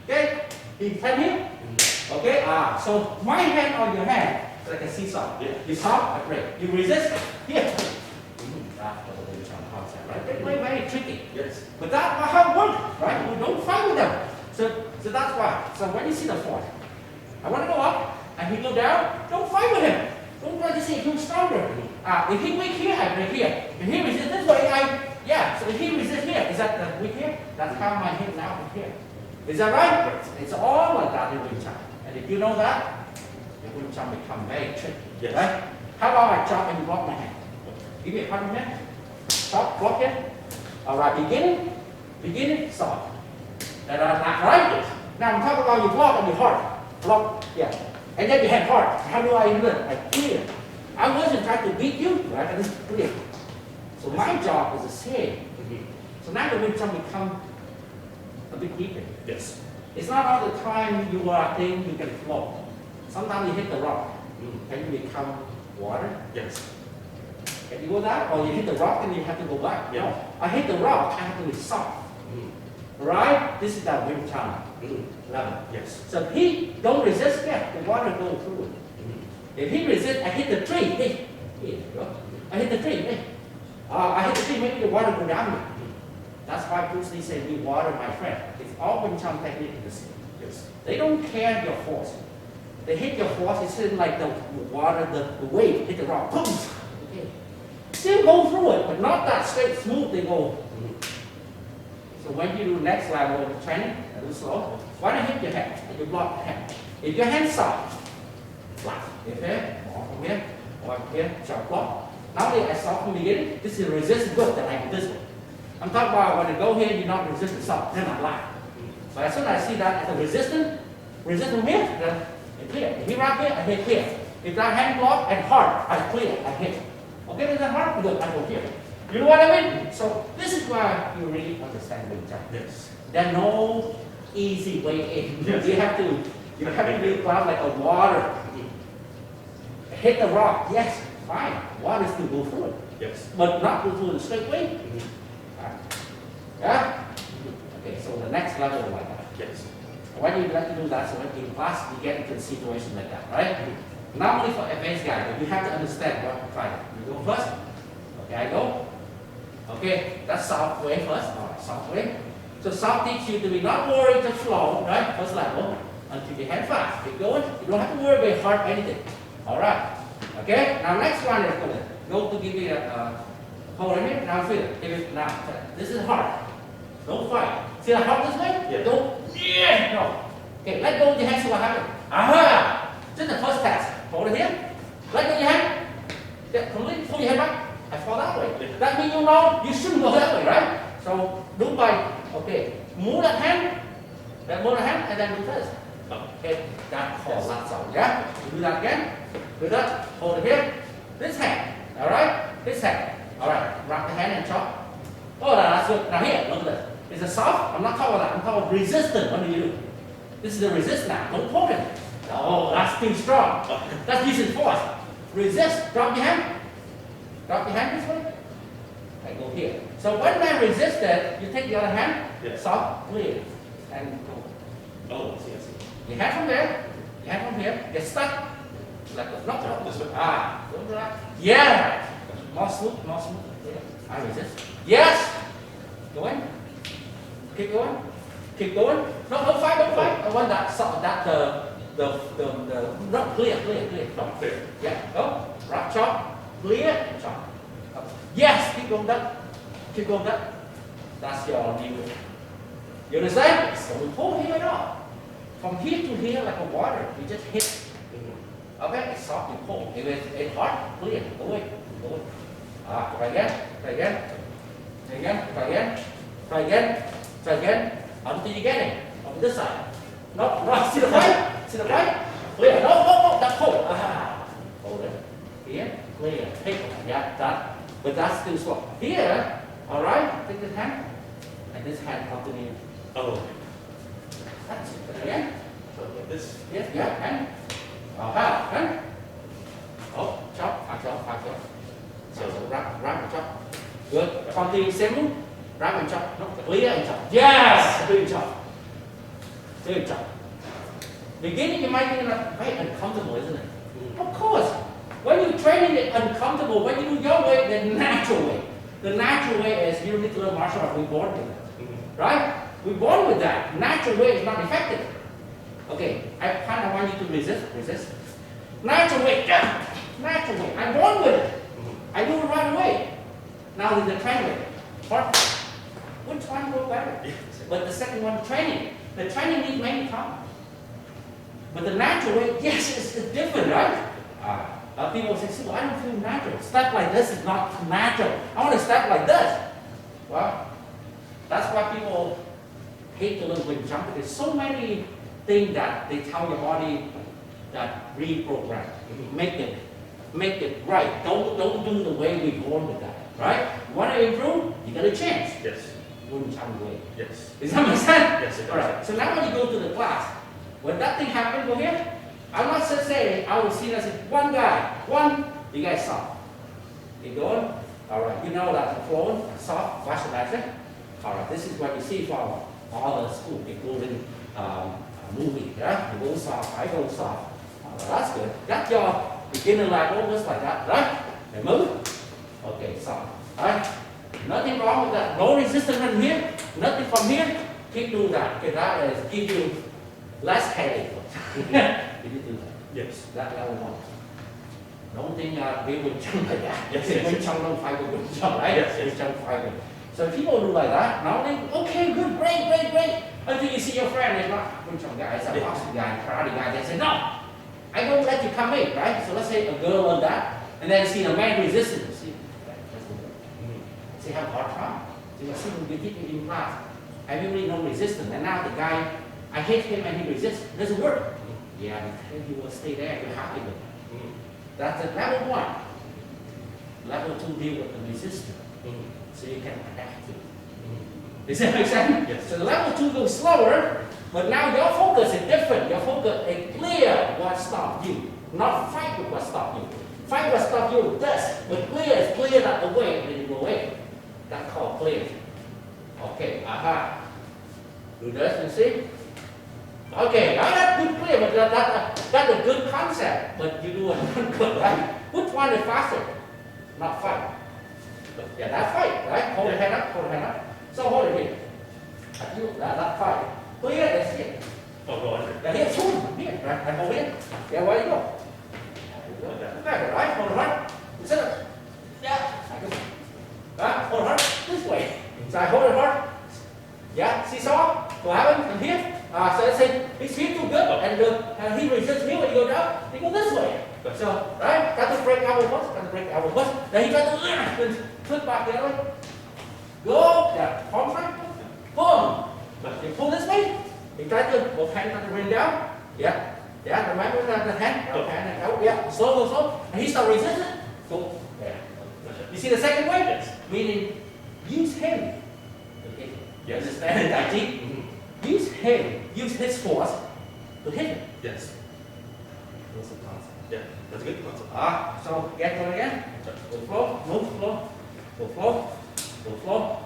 Okay? He hand here. Okay, so my hand on your hand, it's like a seesaw. Yeah. You stop, I break. You resist, here. That's what the Wing Chun concept, right? Very, very tricky. Yes. But that's how it works, right? We don't fight with them. So that's why. So when you see the force, I want to go up, and he go down, don't fight with him. Don't try to see who's stronger. If he weak here, I break here. If he resist this way, so if he resist here, is that the weak here? That's how my hip now is here. Is that right? It's all like that in Wing Chun. And if you know that, the Wing Chun become very tricky. Yes. Right? How about I chop and you block my hand? Give me a 100 minutes. Chop, block it. Alright, beginning, stop. That's right. Now I'm talking about you block and you hard. Block, yeah. And then you hand hard. How do I learn? I clear. I wasn't trying to beat you, right? I just clear. So my job is the same. So now the Wing Chun become a bit deeper. Yes. It's not all the time you are thinking you can float. Sometimes you hit the rock and you become water. Yes. Can you go that? Or you hit the rock and you have to go back. Yeah. No. I hit the rock, I have to be soft. Right? This is the Wing Chun level. Yes. So if he don't resist, yeah, the water goes through it. If he resists, I hit the tree. Hey, here you go. I hit the tree. Hey. I hit the tree, maybe the water go down me. That's why Bruce Lee said, "We water, my friend." It's all Wing Chun technique in the same. Yes. They don't care your force. They hit your force. It's like the water, the wave hit the rock. Boom. Okay. Still go through it, but not that straight, smooth. They go. So when you do next level of training, a little slow, why don't you hit your hand and you block the hand. If your hand soft, flat. If here, or here, sharp block. Now I stop from the beginning. This is resist good that I do this one. I'm talking about when I go here, you're not resistant soft, then I lie. So as soon as I see that as a resistant here, then it's here. If he right here, I hit here. If that hand block and hard, I clear, I hit. Okay, is that hard? Good, I go here. You know what I mean? So this is why you really understand Wing Chun. Yes. There's no easy way in. Yes. You have to be cloud like a water. Hit the rock, yes, fine. Water still go through it. Yes. But not go through the straight way. Yeah? Okay, so the next level like that. Yes. Why do you like to do that? So in class, you get into a situation like that, right? Normally for advanced guy, you have to understand what to try. You go first. Okay, I go. Okay, that's soft way first. Alright, soft way. So soft teach you to be not worried, just flow, right? First level. Until you hand fast. Keep going. You don't have to worry very hard anything. Alright. Okay, now next one is good. Go to give me a hold on here. Now feel it. Give it now. This is hard. Don't fight. See the hard this way? Yeah. Don't. Yeah. No. Okay, let go of your hand, see what happens. Aha! This is the first test. Hold it here. Let go of your hand. Yeah, completely pull your hand back. I fall that way. Yeah. That means you know you shouldn't go that way, right? So do by, okay, move that hand, then move the hand, and then do this. Okay, that's called last out, yeah? You do that again. Do that. Hold it here. This hand, all right? This hand. All right, wrap the hand and chop. Oh, that's good. Now here, look at this. Is it soft? I'm not talking about that. I'm talking about resistance. What do you do? This is the resist now. Don't pull it. Oh, that's too strong. That's using force. Resist. Drop your hand. Drop your hand this way. I go here. So when I resist it, you take the other hand, Yes. soft, clear, and go. Oh, I see, I see. Your hand from there, your hand from here, get stuck. Like a not This way. don't do that. Yeah. More smooth, more smooth. Yeah. I resist. Yes. Go in. Keep going. Keep going. No, don't fight, don't fight. I want that no, clear. No. Clear. Yeah. Go. Right, chop. Clear. Chop. Yes. Keep going that. Keep going that. That's your new. You understand? So we pull here and off. From here to here like a water. You just hit. Okay, it's soft, you pull. If it's hard, clear. Go away. Go away. Try again. Try again. Try again. Try again. Try again. Try again. Until you get it. On this side. No, right. See the fight? See the fight? Clear. No. That pull. Hold it. Here. Clear. Take it. Yeah, that. But that's still slow. Here, alright, take this hand. And this hand up to me. Oh. That's it. Again. So like this. Yeah, hand. Hand. Oh, chop. So wrap and chop. Good. Continue same move. Wrap and chop. No, clear and chop. Yes! Clear and chop. Clear and chop. Beginning, you might be quite uncomfortable, isn't it? Of course. When you're training it uncomfortable, when you do your way, the natural way. The natural way is you don't need to learn martial arts, we're born with it. Right? We're born with that. Natural way is not effective. Okay, I kind of want you to resist. Natural way, yeah. Natural way. I'm born with it. I do it right away. Now there's the training way. What? Which one will better? But the second one, training. The training needs many time. But the natural way, yes, it's different, right? People say, "See, I don't feel natural. Step like this is not natural. I want to step like this." Well, that's why people hate to learn Wing Chun. There's so many things that they tell your body that reprogram, make it right. Don't do the way we're born with that, right? You want to improve, you got to change. Yes. Wing Chun way. Yes. Does that make sense? Yes, it does. All right. So now when you go to the class, when that thing happens, go here. I'm not just saying I will see that as one guy, you guys soft. You going? All right. You know that the flow, soft, watch the action. All right. This is what you see from all the school, including movie. Yeah. You go soft, I go soft. All right, that's good. That's your beginner level, just like that, right? And move. Okay, soft. All right. Nothing wrong with that. No resistance from here. Nothing from here. Keep doing that. Okay, that is give you less headache. Did you do that? Yes. That level one. Don't think we will jump like that. Yes, Wing Chun don't fight with Wing Chun, right? Yes, yes. Wing Chun fight with. So people do like that. Now they, okay, good, great. Until you see your friend is not Wing Chun guy, it's a boxing guy, karate guy. They say, no, I don't let you come in, right? So let's say a girl learned that, and then see the man resisting. See, see how hard time. See when you teach in class, I really no resistance, and now the guy, I hit him and he resists. It doesn't work. Yeah, because he will stay there. You're happy with it. That's at level one. Level two deal with the resistance, so you can adapt to it. Does that make sense? Yes. So level two goes slower, but now your focus is different. Your focus is clear what stopped you, not fight with what stopped you. Fight what stopped you with this, but clear is clear that away, then you go away. That's called clear. Okay, aha. Do this and see. Okay, now that's good clear, but that's a good concept, but you do it good, right? Which one is faster? Not fight. Yeah, that's fight, right? Hold the hand up, So hold it here. That's fight. Clear, that's it. Oh, go under. Yeah, here, here, right? And hold it. Yeah, where you go? Okay, right? Hold it right. Sit up. Yeah, right? Hold it hard. This way. So I hold it hard. Yeah, seesaw. What happened? And here. So I say, he's here too good, and he resists me when you go down, he go this way. So, right, got to break our foot, then he got to flip back the other way. Go, yeah, palm front, boom. You pull this way, he try to, both hands got to bring down, yeah, remember the hand, and out, yeah, slow, and he start resisting, go, yeah. You see the second way? Yes. Meaning, use him. Okay. You Yes. understand that, G? Use him, use his force to hit him. Yes. That's the concept. Yeah, that's a good concept. So get going again. Go flow, move flow, go flow, go flow,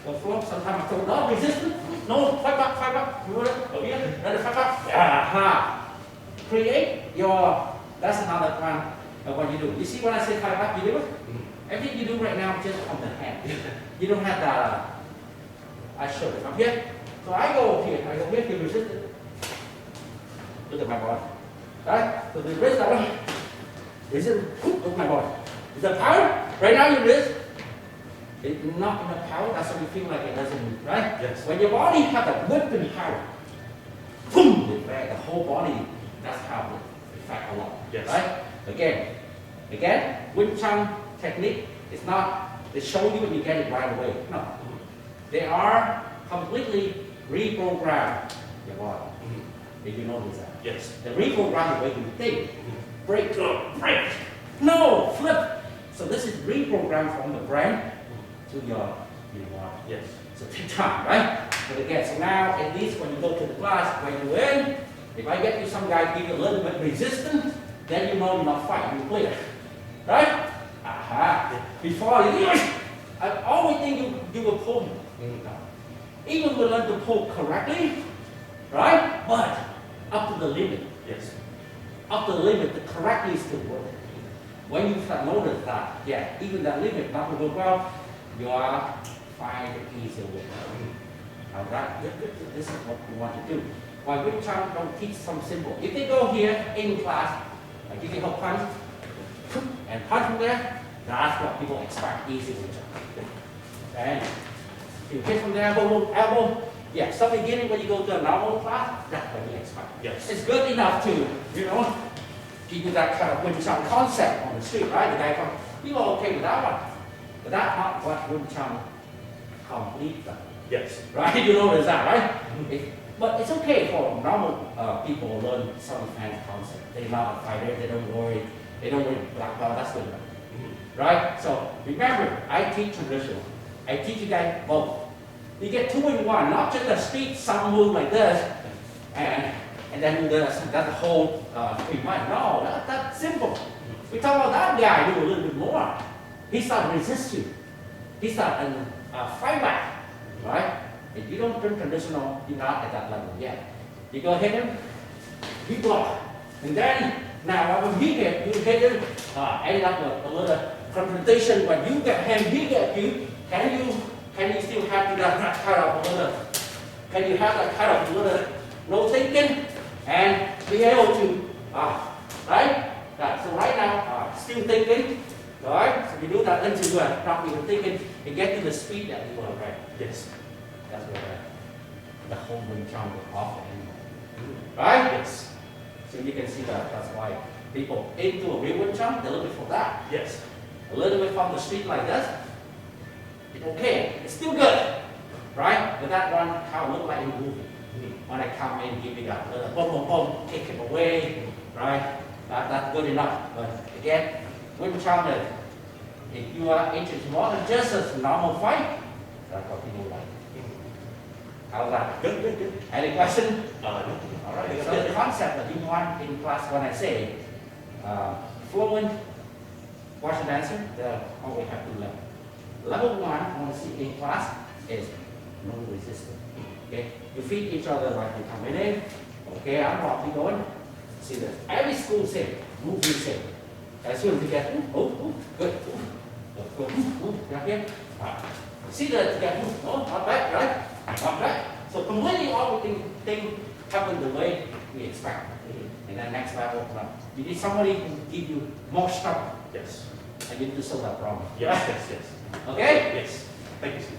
go flow. Sometimes I throw no resistance. No, fight back. Move it over here. Then fight back. Aha. Create your. That's another one of what you do. You see when I say fight back, you do it. Everything you do right now just on the hand. You don't have that. I show it. I'm here. So I go here, you resist it. Look at my body. Right? So the wrist that way. Resist it. Look at my body. Is that power? Right now you resist. It's not enough power, that's why you feel like it doesn't move, right? Yes. When your body has a whipping power, boom, it affects the whole body. That's how it affects a lot. Yes. Right? Again, Wing Chun technique is not they show you and you get it right away. No. They are completely reprogram your body. Did you notice that? Yes. The reprogram the way you think. Break. No, flip. So this is reprogram from the brain to your body. Yes. So take time, right? But again, so now at least when you go to the class, when you in, if I get you some guy give you a little bit resistance, then you know you're not fighting, you're clear. Right? Aha. Before you I always think you will pull me. Even we learn to pull correctly, right? But up to the limit. Yes. Up to the limit, the correctly still work. When you start notice that, yeah, even that limit not work well, you are find the easier way. Alright, this is what we want to do. Why Wing Chun don't teach some simple. If they go here in class, like you can help punch, and punch from there, that's what people expect easy Wing Chun. And you hit from there, boom, elbow. Yeah, some beginning when you go to a normal class, that's what you expect. Yes. It's good enough to, give you that kind of Wing Chun concept on the street, right? The guy comes, people are okay with that one. But that's not what Wing Chun complete them. Yes. Right? You notice that, right? But it's okay for normal people to learn some kind of concept. They're not a fighter, they don't worry black belt, that's good enough. Right? So remember, I teach traditional. I teach you guys both. You get 2 in 1, not just a street some move like this, and then that's the whole 3 months. No, that's simple. We talk about that guy do a little bit more. He started resist you. He started fight back. Right? If you don't learn traditional, you're not at that level yet. You go hit him, you block. And then, now when he get you hit him, end up with a little confrontation. When you get him, he get you. Can you still have that kind of a little, can you have that kind of a little no thinking and be able to, right? So right now, still thinking. Right? So you do that until you are not even thinking and get to the speed that you want, right? Yes. That's what the whole Wing Chun will offer anyway. Right? Yes. So you can see that that's why people into a real Wing Chun, they're looking for that. Yes. A little bit from the street like this, it's okay. It's still good. Right? But that one how it look like in the movie. When I come in, give me that little boom, boom, boom, kick him away. Right? That's good enough. But again, Wing Chun, if you are interested more than just a normal fight, that's what people like. How's that? Good. Any question? No. All right. So the concept that you want in class, when I say fluent Western dancer, they always have 2 levels. Level 1, I want to see in class is no resistance. Okay, you feed each other like you come in. Okay, I'm walking going. See this. Every school same, move the same. As soon as you get, good, right here. See that you get, not bad, right? Not bad. So completely everything happen the way we expect. And then next level, you need somebody who give you more stuff. Yes. And you need to solve that problem. Yes. Okay? Yes. Thank you, Steve.